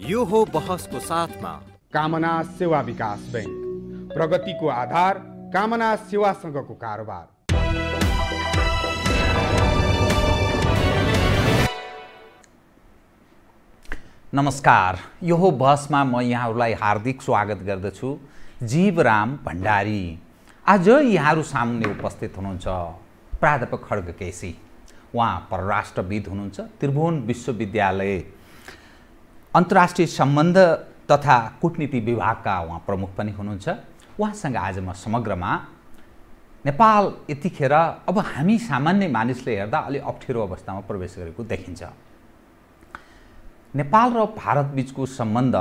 यो हो बहसको साथमा कामना सेवा विकास बैंक, प्रगतिको आधार कामना सेवासँगको कारोबार। नमस्कार, यो हो बहसमा म यहाँहरूलाई हार्दिक स्वागत गर्दछु। जीवराम भण्डारी आज यहाँहरू सामुन्ने उपस्थित हुनुहुन्छ प्राध्यापक खड्ग केसी। उहाँ परराष्ट्रविद हुनुहुन्छ, त्रिभुवन विश्वविद्यालय अन्तर्राष्ट्रिय सम्बन्ध तथा कूटनीति विभागका उहाँ प्रमुख पनि हुनुहुन्छ। उहाँसँग आज म समग्रमा नेपाल यतिखेर अब हामी सामान्य मानिसले हेर्दा अलि अप्ठ्यारो अवस्थामा प्रवेश गरेको देखिन्छ। नेपाल र भारत बीचको सम्बन्ध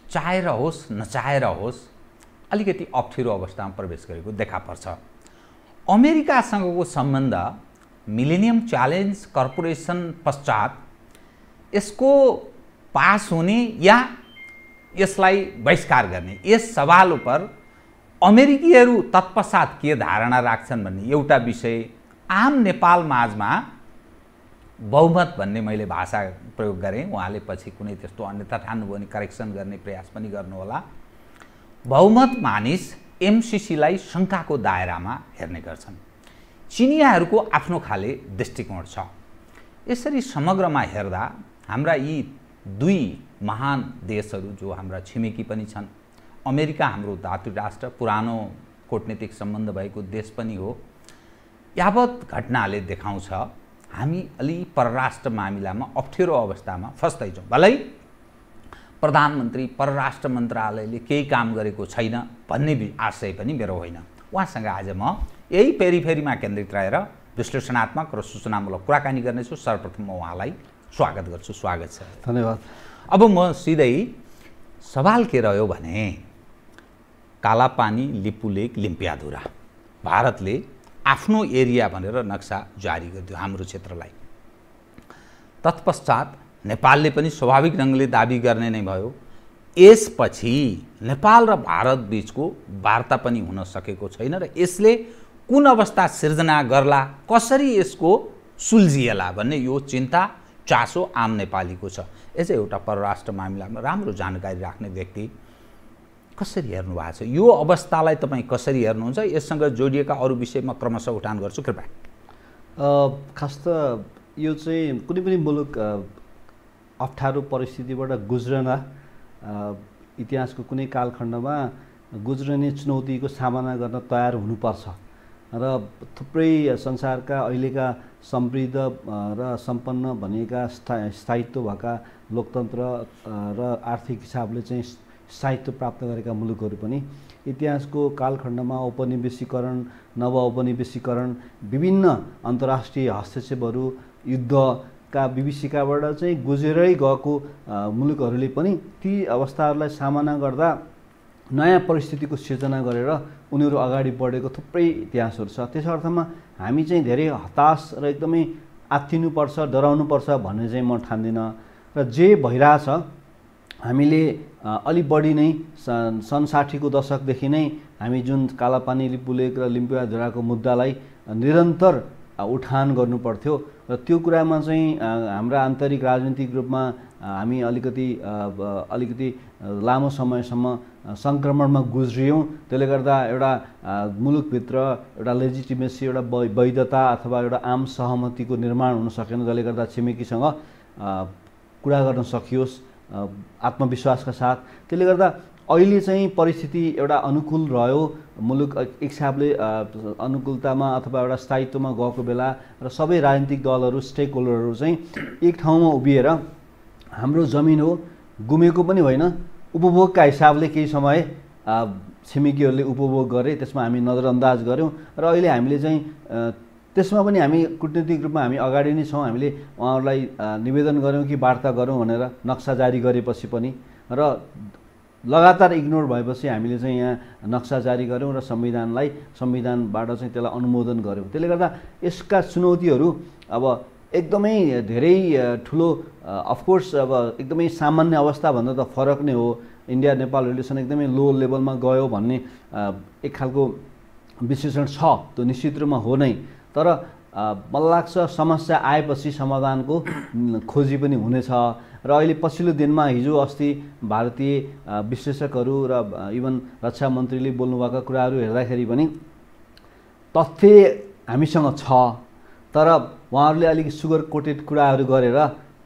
चाहेर होस् नचाहेर होस् अलिकति अप्ठ्यारो अवस्थामा प्रवेश गरेको देखा पर्छ। अमेरिकासँगको सम्बन्ध मिलेनियम च्यालेन्ज कर्पोरेसन पश्चात यसको पास हुने या यसलाई बहिष्कार गर्ने, यस सवाल उपर अमेरिकीहरू तत्पश्चात के धारणा राख्छन् भन्ने एउटा विषय आम नेपाल माझमा बहुमत भन्ने मैले भाषा प्रयोग गरेँ। उहाँले पछि कुनै त्यस्तो अन्यथा ठान्नुभयो भने करेक्सन गर्ने प्रयास पनि गर्नुहोला। बहुमत मानिस एमसिसीलाई शङ्काको दायरामा हेर्ने गर्छन्। चिनियाहरूको आफ्नो खाले दृष्टिकोण छ। यसरी समग्रमा हेर्दा हाम्रा यी दुई महान देशहरू जो हाम्रा छिमेकी पनि छन्, अमेरिका हाम्रो दातु राष्ट्र, पुरानो कूटनीतिक सम्बन्ध भएको देश पनि हो, यावत घटनाले देखाउँछ हामी अलि परराष्ट्र मामिलामा अप्ठ्यारो अवस्थामा फस्दैछौँ। भलै प्रधानमन्त्री परराष्ट्र मन्त्रालयले केही काम गरेको छैन भन्ने आशय पनि मेरो होइन। उहाँसँग आज म यही पेरिफेरीमा केन्द्रित रहेर विश्लेषणात्मक र सूचनामूलक कुराकानी गर्नेछु। सर्वप्रथम म उहाँलाई स्वागत गर्छु। स्वागत छ। धन्यवाद। अब म सिधै सवाल के रह्यो भने कालापानी, लिपुलेक, लिम्पियाधुरा भारतले आफ्नो एरिया भनेर नक्सा जारी गरिदियो हाम्रो क्षेत्रलाई। तत्पश्चात नेपालले पनि स्वाभाविक ढङ्गले दाबी गर्ने नै भयो। यसपछि नेपाल र भारत बीचको वार्ता पनि हुन सकेको छैन र यसले कुन अवस्था सिर्जना गर्ला, कसरी यसको सुल्झिएला भन्ने यो चिन्ता चासो आम नेपालीको छ। एज एउटा परराष्ट्र मामिलामा राम्रो जानकारी राख्ने व्यक्ति कसरी हेर्नु भएको छ यो अवस्थालाई? तपाईँ कसरी हेर्नुहुन्छ? यससँग जोडिएका अरू विषयमा क्रमशः उठान गर्छु, कृपया। खास त यो चाहिँ कुनै पनि मुलुक अप्ठ्यारो परिस्थितिबाट गुज्रन इतिहासको कुनै कालखण्डमा गुज्रने चुनौतीको सामना गर्न तयार हुनुपर्छ र थुप्रै संसारका अहिलेका समृद्ध र सम्पन्न भनिएका स्थायित्व भएका लोकतन्त्र र आर्थिक हिसाबले चाहिँ स्थायित्व प्राप्त गरेका मुलुकहरू पनि इतिहासको कालखण्डमा औपनिवेशीकरण, नव औपनिवेशीकरण, विभिन्न अन्तर्राष्ट्रिय हस्तक्षेपहरू, युद्धका विभीषिकाबाट चाहिँ गुजेरै गएको मुलुकहरूले पनि ती अवस्थाहरूलाई सामना गर्दा नयाँ परिस्थितिको सिर्जना गरेर उनीहरू अगाडि बढेको थुप्रै इतिहासहरू छ। त्यस अर्थमा हामी चाहिँ धेरै हताश र एकदमै आत्तिनुपर्छ, डराउनुपर्छ भन्ने चाहिँ म ठान्दिनँ। र जे भइरहेछ हामीले अलि बढी नै सन् 60को दशकदेखि नै हामी जुन कालापानी, लिपुलेक र लिम्पियाधुराको मुद्दालाई निरन्तर उठान गर्नुपर्थ्यो र त्यो कुरामा चाहिँ हाम्रा आन्तरिक राजनीतिक रूपमा हामी अलिकति लामो समयसम्म सङ्क्रमणमा गुज्रियौँ। त्यसले गर्दा एउटा मुलुकभित्र एउटा लेजिटिमेसी, एउटा वैधता अथवा एउटा आम सहमतिको निर्माण हुन सकेन, जसले गर्दा छिमेकीसँग कुरा गर्न सकियोस् आत्मविश्वासका साथ। त्यसले गर्दा अहिले चाहिँ परिस्थिति एउटा अनुकूल रह्यो, मुलुक एक हिसाबले अनुकूलतामा अथवा एउटा स्थायित्वमा गएको बेला र सबै राजनीतिक दलहरू, स्टेक होल्डरहरू चाहिँ एक ठाउँमा उभिएर हाम्रो जमिन हो, गुमेको पनि होइन, उपभोगका हिसाबले केही समय छिमेकीहरूले उपभोग गरे, त्यसमा हामी नजरअन्दाज गऱ्यौँ र अहिले हामीले चाहिँ त्यसमा पनि हामी कूटनीतिक रूपमा हामी अगाडि नै छौँ। हामीले उहाँहरूलाई निवेदन गऱ्यौँ कि वार्ता गरौँ भनेर नक्सा जारी गरेपछि पनि र लगातार इग्नोर भएपछि हामीले चाहिँ यहाँ नक्सा जारी गऱ्यौँ र संविधानबाट चाहिँ त्यसलाई अनुमोदन गऱ्यौँ। त्यसले गर्दा यसका चुनौतीहरू अब एकदमै धेरै ठुलो, अफकोर्स अब एकदमै सामान्य अवस्थाभन्दा त फरक नै हो। इन्डिया नेपाल रिलेसन एकदमै लो लेभलमा गयो भन्ने एक खालको विश्लेषण छ, त्यो निश्चित रूपमा हो नै। तर मलाई लाग्छ समस्या आएपछि समाधानको खोजी पनि हुनेछ र अहिले पछिल्लो दिनमा हिजो अस्ति भारतीय विश्लेषकहरू र इभन रक्षा मन्त्रीले बोल्नुभएका कुराहरू हेर्दाखेरि पनि तथ्य हामीसँग छ, तर उहाँहरूले अलिक सुगर कोटेड कुराहरू गरेर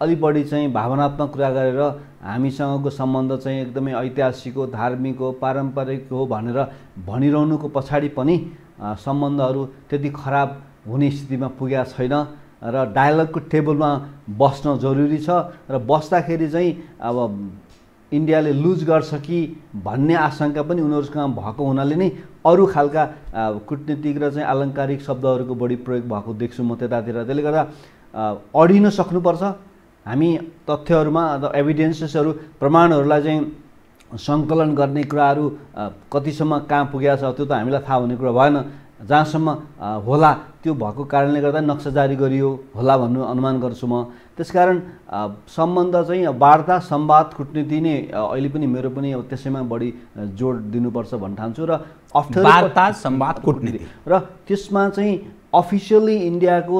अलि बढी चाहिँ भावनात्मक कुरा गरेर हामीसँगको सम्बन्ध चाहिँ एकदमै ऐतिहासिक हो, धार्मिक हो, पारम्परिक हो भनेर भनिरहनुको पछाडि पनि सम्बन्धहरू त्यति खराब हुने स्थितिमा पुगेका छैन र डायलगको टेबलमा बस्न जरुरी छ र बस्दाखेरि चाहिँ अब इन्डियाले लुज गर्छ कि भन्ने आशंका पनि उनीहरूसँग भएको हुनाले नै अरू खालका कूटनीतिक र चाहिँ आलङ्कारिक शब्दहरूको बढी प्रयोग भएको देख्छु म त्यतातिर। त्यसले गर्दा अडिन सक्नुपर्छ हामी तथ्यहरूमा एभिडेन्सेसहरू प्रमाणहरूलाई चाहिँ सङ्कलन गर्ने कुराहरू कतिसम्म कहाँ पुगेको छ त्यो त हामीलाई थाहा हुने कुरा भएन। जहाँसम्म होला त्यो भएको कारणले गर्दा नक्सा जारी गरियो होला भन्नु अनुमान गर्छु म। त्यसकारण सम्बन्ध चाहिँ वार्ता संवाद कूटनीति नै अहिले पनि मेरो पनि अब त्यसैमा बढी जोड दिनुपर्छ भन्न ठान्छु र अप्ठ्यारो वार्ता संवाद कूटनीति र त्यसमा चाहिँ अफिसियली इन्डियाको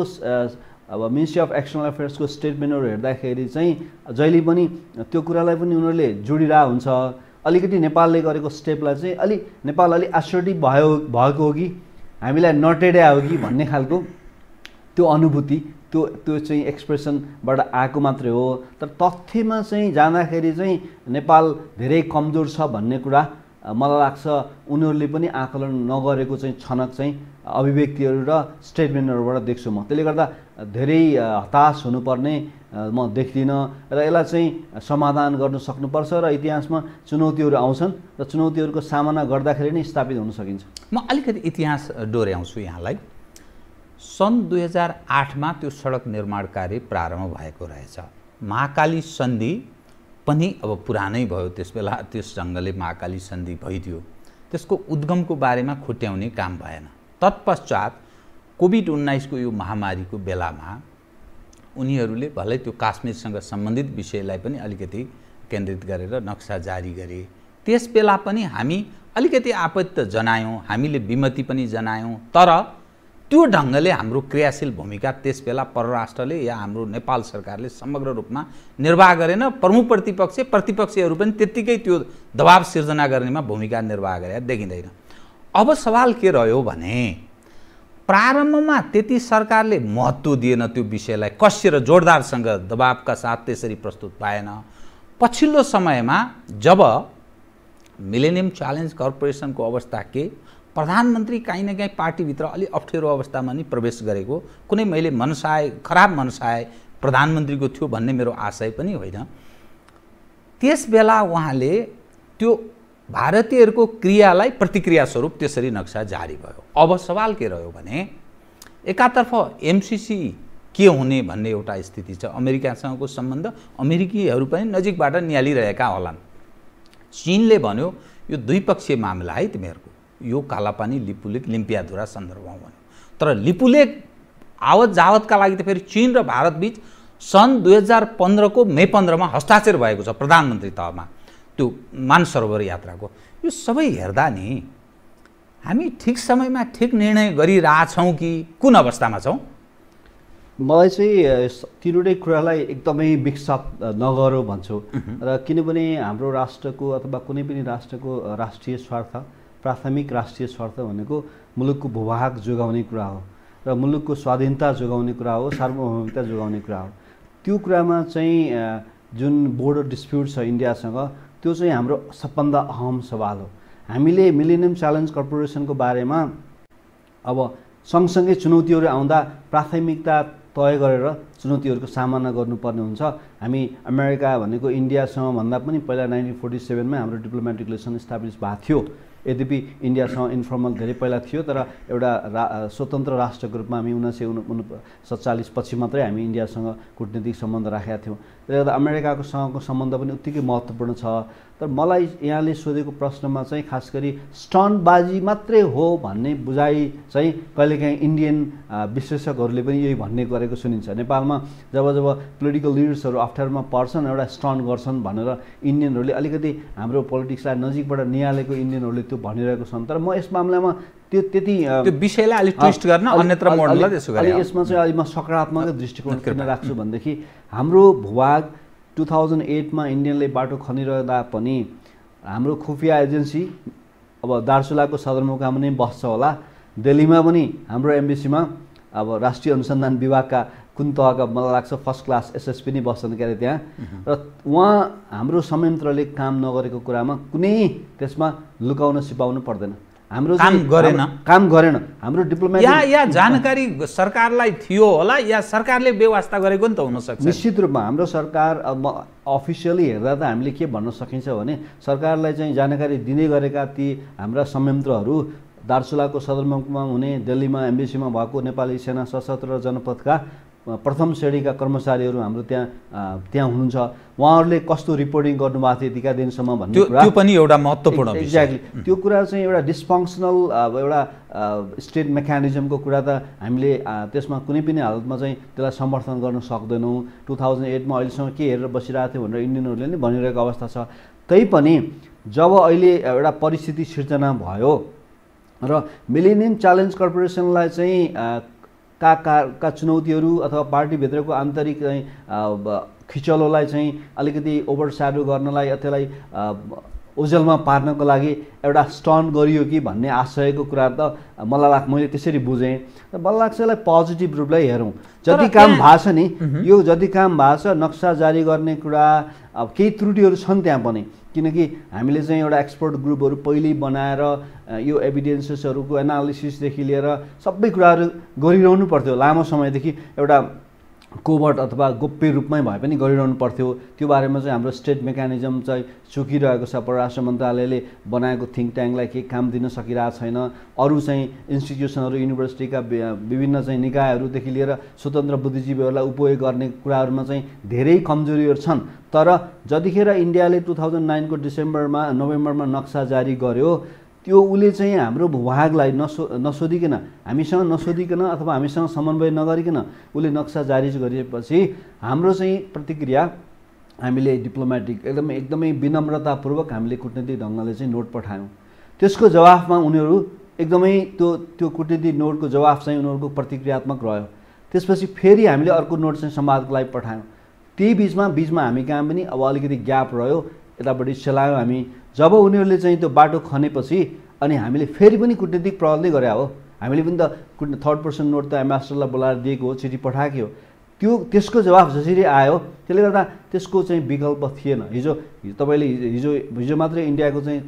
अब मिनिस्ट्री अफ एक्सटर्नल अफेयर्सको स्टेटमेन्टहरू हेर्दाखेरि चाहिँ जहिले पनि त्यो कुरालाई पनि उनीहरूले जोडिरहेको हुन्छ। अलिकति नेपालले गरेको स्टेपलाई चाहिँ नेपाल अलि असर्टिभ भएको हो कि हामीलाई नटेड्या हो कि भन्ने खालको त्यो अनुभूति त्यो चाहिँ एक्सप्रेसनबाट आएको मात्रै हो। तर तथ्यमा चाहिँ जाँदाखेरि चाहिँ नेपाल धेरै कमजोर छ भन्ने कुरा मलाई लाग्छ उनीहरूले पनि आकलन नगरेको चाहिँ छनक चाहिँ अभिव्यक्तिहरू र स्टेटमेन्टहरूबाट देख्छु म। त्यसले गर्दा धेरै हताश हुनुपर्ने म देख्दिनँ र यसलाई चाहिँ समाधान गर्न सक्नुपर्छ र इतिहासमा चुनौतीहरू आउँछन् र चुनौतीहरूको सामना गर्दाखेरि नै स्थापित हुन सकिन्छ। म अलिकति इतिहास डोर्याउँछु यहाँलाई। सन् 2008मा त्यो सडक निर्माण कार्य प्रारम्भ भएको रहेछ। महाकाली सन्धि पनि अब पुरानै भयो, त्यसबेला त्यस ढङ्गले महाकाली सन्धि भइदियो, त्यसको उद्गमको बारेमा खुट्याउने काम भएन। तत्पश्चात कोभिड-19 को यो महामारीको बेलामा उनीहरूले भलै त्यो काश्मीरसँग सम्बन्धित विषयलाई पनि अलिकति केन्द्रित गरेर नक्सा जारी गरे। त्यस बेला पनि हामी अलिकति आपत्ति जनायौँ, हामीले विमति पनि जनायौँ, तर त्यो ढङ्गले हाम्रो क्रियाशील भूमिका त्यसबेला परराष्ट्रले या हाम्रो नेपाल सरकारले समग्र रूपमा निर्वाह गरेन। प्रमुख प्रतिपक्षीहरू पनि त्यत्तिकै त्यो दबाब सिर्जना गर्नेमा भूमिका निर्वाह गरे देखिँदैन। अब सवाल के रह्यो भने प्रारम्भमा त्यति सरकारले महत्त्व दिएन त्यो विषयलाई, कस्य र जोरदारसँग दबाबका साथ त्यसरी प्रस्तुत भएन। पछिल्लो समयमा जब मिलेनियम च्यालेन्ज कर्पोरेसनको अवस्था के प्रधानमन्त्री काहीँ न काहीँ पार्टीभित्र अलि अप्ठ्यारो अवस्थामा नि प्रवेश गरेको कुनै मैले खराब मनसाय प्रधानमन्त्रीको थियो भन्ने मेरो आशय पनि होइन। त्यस बेला उहाँले त्यो भारतीयहरूको क्रियालाई प्रतिक्रिया स्वरूप त्यसरी नक्सा जारी भयो। अब सवाल के रह्यो भने एकातर्फ एमसिसी के हुने भन्ने एउटा स्थिति छ, अमेरिकासँगको सम्बन्ध अमेरिकीहरू पनि नजिकबाट निहालिरहेका होलान्। चीनले भन्यो यो द्विपक्षीय मामला है तिमीहरूको, यो कालापानी लिपुलेक लिम्पियाधुरा सन्दर्भमा भन्यो। तर लिपुलेक आवत जावतका लागि त फेरि चीन र भारत बीच सन् 2015 को मे 15मा हस्ताक्षर भएको छ प्रधानमन्त्री तहमा त्यो मानसरोवर यात्राको। यो सबै हेर्दा नि हामी ठिक समयमा ठिक निर्णय गरिरहेछौँ कि कुन अवस्थामा छौँ? मलाई चाहिँ तिनवटै कुरालाई एकदमै मिक्सअप नगरौँ भन्छु र किनभने हाम्रो राष्ट्रको अथवा कुनै पनि राष्ट्रको राष्ट्रिय स्वार्थ, प्राथमिक राष्ट्रिय स्वार्थ भनेको मुलुकको भूभाग जोगाउने कुरा हो र मुलुकको स्वाधीनता जोगाउने कुरा हो, सार्वभौमिकता जोगाउने कुरा हो। त्यो कुरामा चाहिँ जुन बोर्डर डिस्प्युट छ इन्डियासँग त्यो चाहिँ हाम्रो सबभन्दा अहम सवाल हो। हामीले मिलेनियम च्यालेन्ज कर्पोरेसनको बारेमा अब सँगसँगै चुनौतीहरू आउँदा प्राथमिकता तय गरेर चुनौतीहरूको सामना गर्नुपर्ने हुन्छ। हामी अमेरिका भनेको इन्डियासँग भन्दा पनि पहिला 1947मा हाम्रो डिप्लोमेटिक रिलेसन इस्टाब्लिस भएको थियो। यद्यपि इन्डियासँग इन्फर्मल धेरै पहिला थियो, तर एउटा स्वतन्त्र राष्ट्रको रूपमा हामी 1947 पछि मात्रै हामी इन्डियासँग कूटनीतिक सम्बन्ध राखेका थियौँ। त्यसले गर्दा अमेरिकाको सँगको सम्बन्ध पनि उत्तिकै महत्त्वपूर्ण छ। तर मलाई यहाँले सोधेको प्रश्नमा चाहिँ खास गरी स्टन्टबाजी मात्रै हो भन्ने बुझाइ चाहिँ कहिलेकाहीँ इन्डियन विश्लेषकहरूले पनि यही भन्ने गरेको सुनिन्छ। नेपालमा जब जब पोलिटिकल लिडर्सहरू अप्ठ्यारोमा पर्छन् एउटा स्टन्ट गर्छन् भनेर इन्डियनहरूले अलिकति हाम्रो पोलिटिक्सलाई नजिकबाट निहालेको इन्डियनहरूले त्यो भनिरहेको छन्। तर म यस मामलामा त्यो त्यति त्यो विषयलाई अलिक ट्विस्ट गर्न अन्यत्र मोडलाई त्यसो गरे यसमा चाहिँ अलि म सकारात्मक दृष्टिकोण किन राख्छु भनेदेखि हाम्रो भूभाग 2008मा इन्डियनले बाटो खनिरहँदा पनि हाम्रो खुफिया एजेन्सी अब दार्चुलाको सदरमुकाम नै बस्छ होला, दिल्लीमा पनि हाम्रो एम्बेसीमा अब राष्ट्रिय अनुसन्धान विभागका कुन तहका मलाई लाग्छ फर्स्ट क्लास एसएसपी नै बस्छन् के अरे त्यहाँ, र उहाँ हाम्रो संयन्त्रले काम नगरेको कुरामा कुनै त्यसमा लुकाउन सिपाउनु पर्दैन। हाम्रो काम गरेन हाम्रो डिप्लोमेटिक या जानकारी सरकारलाई थियो होला या सरकारले व्यवस्था गरेको नि त हुन सक्छ। निश्चित रूपमा हाम्रो सरकार अफिसियली हेर्दा त हामीले के भन्न सकिन्छ भने सरकारलाई चाहिँ जानकारी दिँदै गरेका ती हाम्रा संयन्त्रहरू दार्चुलाको सदरमुकाममा हुने दिल्लीमा एम्बेसीमा भएको नेपाली सेना सशस्त्र जनपथका प्रथम श्रेणीका कर्मचारीहरू हाम्रो त्यहाँ हुनुहुन्छ, उहाँहरूले कस्तो रिपोर्टिङ गर्नुभएको थियो यतिका दिनसम्म भन्ने कुरा त्यो पनि एउटा महत्त्वपूर्ण एक्ज्याक्टली त्यो कुरा चाहिँ एउटा डिस्फङ्सनल एउटा स्टेट मेकानिजमको कुरा त हामीले त्यसमा कुनै पनि हालतमा चाहिँ त्यसलाई समर्थन गर्न सक्दैनौँ। 2008मा अहिलेसम्म के हेरेर बसिरहेको थियो भनेर इन्डियनहरूले नै भनिरहेको अवस्था छ। तैपनि जब अहिले एउटा परिस्थिति सिर्जना भयो र मिलेनियम च्यालेन्ज कर्पोरेसनलाई चाहिँ का चुनौतीहरू अथवा पार्टीभित्रको आन्तरिक चाहिँ खिचलोलाई चाहिँ अलिकति ओभरस्याडो गर्नलाई त्यसलाई ओझेलमा पार्नको लागि एउटा स्टन्ट गरियो कि भन्ने आशयको कुरा त मैले त्यसरी बुझेँ। मलाई लाग्छ यसलाई पोजिटिभ रूपलाई हेरौँ। जति काम भएको छ नि यो जति काम भएको छ नक्सा जारी गर्ने कुरा अब केही त्रुटिहरू छन् त्यहाँ पनि, किनकि हामीले चाहिँ एउटा एक्सपर्ट ग्रुपहरू पहिल्यै बनाएर यो एभिडेन्सेसहरूको एनालिसिसदेखि लिएर सबै कुराहरू गरिरहनु पर्थ्यो लामो समयदेखि, एउटा कोभर्ट अथवा गोप्य रूपमै भए पनि गरिरहनु पर्थ्यो। त्यो बारेमा चाहिँ हाम्रो स्टेट मेकानिजम चाहिँ चुकिरहेको छ। परराष्ट्र मन्त्रालयले बनाएको थिङ्क ट्याङ्कलाई केही काम दिन सकिरहेको छैन। अरू चाहिँ इन्स्टिट्युसनहरू युनिभर्सिटीका विभिन्न चाहिँ निकायहरूदेखि लिएर स्वतन्त्र बुद्धिजीवीहरूलाई उपयोग गर्ने कुराहरूमा चाहिँ धेरै कमजोरीहरू छन्। तर जतिखेर इन्डियाले 2009को नोभेम्बरमा नक्सा जारी गर्यो त्यो उसले चाहिँ हाम्रो भूभागलाई नसोधिकन हामीसँग नसोधिकन अथवा हामीसँग समन्वय नगरिकन उसले नक्सा जारी गरेपछि हाम्रो चाहिँ प्रतिक्रिया हामीले डिप्लोमेटिक एकदमै विनम्रतापूर्वक हामीले कुटनीतिक ढङ्गले चाहिँ नोट पठायौँ। त्यसको जवाफमा उनीहरू एकदमै त्यो कुटनीतिक नोटको जवाफ चाहिँ उनीहरूको प्रतिक्रियात्मक रह्यो। त्यसपछि फेरि हामीले अर्को नोट चाहिँ संवादको लागि पठायौँ। त्यही बिचमा हामी कहाँ पनि अब अलिकति ग्याप रह्यो, यतापट्टि चलायौँ हामी। जब उनीहरूले चाहिँ त्यो बाटो खनेपछि अनि हामीले फेरि पनि कुटनीतिक प्रहरले गरे हो, हामीले पनि त थर्ड पर्सन नोट त एम्बेसडरलाई बोलाएर दिएको हो, चिठी पठाएको हो। त्यसको जवाफ जसरी आयो त्यसले गर्दा त्यसको चाहिँ विकल्प थिएन। हिजो तपाईँले हिजो मात्रै इन्डियाको चाहिँ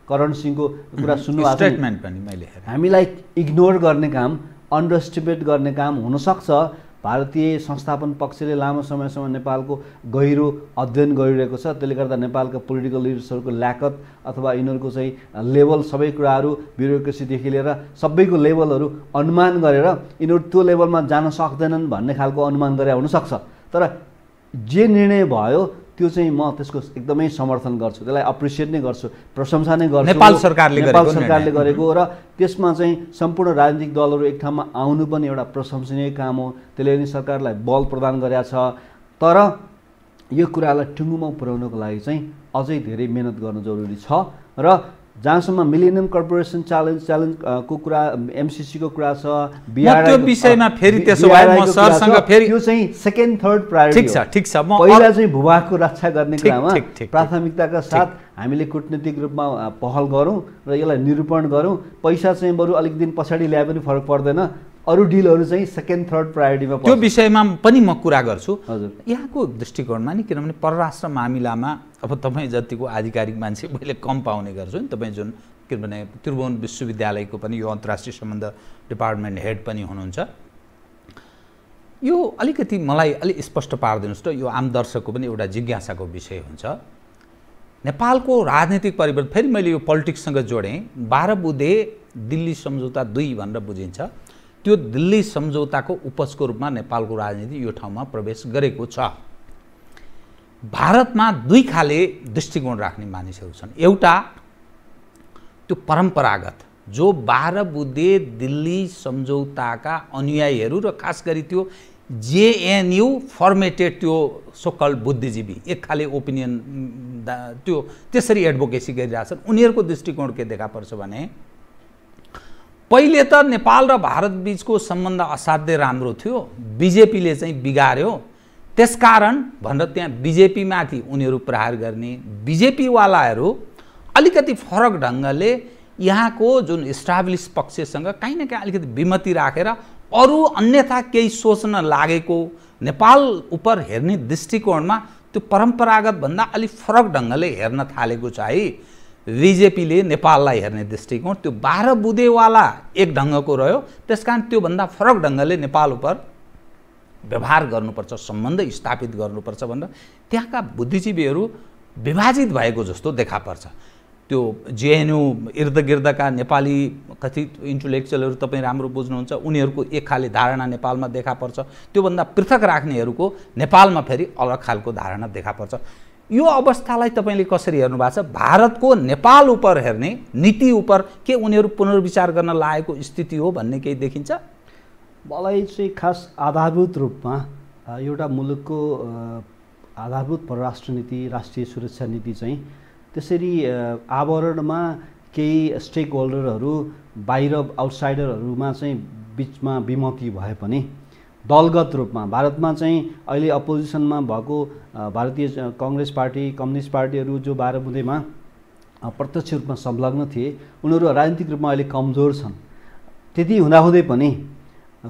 करेन्सीको कुरा सुन्नुभएको छ, स्टेटमेन्ट पनि मैले हामीलाई इग्नोर गर्ने काम अन्डर एस्टिमेट गर्ने काम हुनसक्छ। भारतीय संस्थापन पक्षले लामो समयसम्म नेपालको गहिरो अध्ययन गरिरहेको छ, त्यसले गर्दा नेपालका पोलिटिकल लिडर्सहरूको ल्याकत अथवा यिनीहरूको चाहिँ लेभल सबै कुराहरू ब्युरोक्रेसीदेखि लिएर सबैको लेभलहरू अनुमान गरेर यिनीहरू त्यो लेभलमा जान सक्दैनन् भन्ने खालको अनुमान गरे हुनसक्छ। तर जे निर्णय भयो त्यो चाहिँ म त्यसको एकदमै समर्थन गर्छु, त्यसलाई अप्रिसिएट नै गर्छु, प्रशंसा नै गर्छु नेपाल सरकारले गरेको। र त्यसमा चाहिँ सम्पूर्ण राजनीतिक दलहरू एक ठाउँमा आउनु पनि एउटा प्रशंसनीय काम हो, त्यसले नि सरकारलाई बल प्रदान गरेका छ। तर यो कुरालाई टुङ्गोमा पुर्याउनको लागि चाहिँ अझै धेरै मेहनत गर्नु जरुरी छ। र जहाँसम्म मिलेनियम कर्पोरेसन च्यालेन्जको कुरा एमसिसीको कुरा छ, त्यो विषयमा फेरि त्यसो भए म सरसँग फेरि यो चाहिँ सेकेन्ड थर्ड प्रायोरिटी हो। ठिक छ म पहिला चाहिँ भूभागको रक्षा गर्ने कुरामा प्राथमिकताका साथ हामीले कुटनीतिक रूपमा पहल गरौँ र यसलाई निरूपण गरौँ। पैसा चाहिँ बरु अलिक दिन पछाडि ल्याए पनि फरक पर्दैन, अरू डिलहरू चाहिँ सेकेन्ड थर्ड प्रायोरिटीमा त्यो विषयमा पनि म कुरा गर्छु। हजुर, यहाँको दृष्टिकोणमा नि, किनभने परराष्ट्र मामिलामा अब तपाईँ जतिको आधिकारिक मान्छे मैले कम पाउने गर्छु नि, तपाईँ जुन किनभने त्रिभुवन विश्वविद्यालयको पनि यो अन्तर्राष्ट्रिय सम्बन्ध डिपार्टमेन्ट हेड पनि हुनुहुन्छ, यो अलिकति मलाई अलिक स्पष्ट पारिदिनुहोस् त। यो आम दर्शकको पनि एउटा जिज्ञासाको विषय हुन्छ। नेपालको राजनीतिक परिवर्तन फेरि मैले यो पोलिटिक्ससँग जोडेँ। 12 बुँदे दिल्ली सम्झौता 2 भनेर बुझिन्छ। त्यो दिल्ली सम्झौताको उपजको रूपमा नेपालको राजनीति यो ठाउँमा प्रवेश गरेको छ। भारतमा दुई खाले दृष्टिकोण राख्ने मानिसहरू छन्। एउटा त्यो परम्परागत जो 12 बुँदे दिल्ली सम्झौताका अनुयायीहरू र खास गरी त्यो जेएनयू फर्मेटेड त्यो सोकल बुद्धिजीवी एक खाले ओपिनियन त्यो त्यसरी एडभोकेसी गरिरहेछन्। उनीहरूको दृष्टिकोण के देखा पर्छ भने पहिले त नेपाल र भारत बीचको सम्बन्ध असाध्यै राम्रो थियो, बीजेपीले चाहिँ बिगार्यो, त्यसकारण भनेर त्यहाँ बीजेपीमाथि उनीहरू प्रहार गर्ने। बीजेपीवालाहरू अलिकति फरक ढङ्गले यहाँको जुन इस्टाब्लिस पक्षसँग काहीँ न काहीँ अलिकति विमति राखेर अरू अन्यथा केही सोच्न लागेको नेपाल उप हेर्ने दृष्टिकोणमा त्यो परम्परागत भन्दा अलिक फरक ढङ्गले हेर्न थालेको चाहिँ बीजेपीले नेपाललाई हेर्ने दृष्टिकोण त्यो 12 बुँदेवाला एक ढङ्गको रह्यो। त्यसकारण त्योभन्दा फरक ढङ्गले नेपाल उप व्यवहार गर्नुपर्छ, सम्बन्ध स्थापित गर्नुपर्छ भनेर त्यहाँका बुद्धिजीवीहरू विभाजित भएको जस्तो देखा पर्छ। त्यो जेएनयू इर्दगिर्दका नेपाली कथित इन्टेलेक्चुअलहरू तपाईँ राम्रो बुझ्नुहुन्छ, उनीहरूको एक खाले धारणा नेपालमा देखा पर्छ। त्योभन्दा पृथक राख्नेहरूको नेपालमा फेरि अलग खालको धारणा देखा पर्छ। यो अवस्थालाई तपाईँले कसरी हेर्नु भएको छ? भारतको नेपाल उप हेर्ने नीति उप के उनीहरू पुनर्विचार गर्न लागेको स्थिति हो भन्ने केही देखिन्छ? मलाई चाहिँ खास आधारभूत रूपमा एउटा मुलुकको आधारभूत परराष्ट्र नीति, राष्ट्रिय सुरक्षा नीति चाहिँ त्यसरी आवरणमा केही स्टेक होल्डरहरू बाहिर आउटसाइडरहरूमा चाहिँ बिचमा विमति भए पनि दलगत रूपमा भारतमा चाहिँ अहिले अपोजिसनमा भएको भारतीय कांग्रेस पार्टी, कम्युनिस्ट पार्टीहरू जो 12 बुँदेमा प्रत्यक्ष रूपमा संलग्न थिए उनीहरू राजनीतिक रूपमा अहिले कमजोर छन्। त्यति हुँदाहुँदै पनि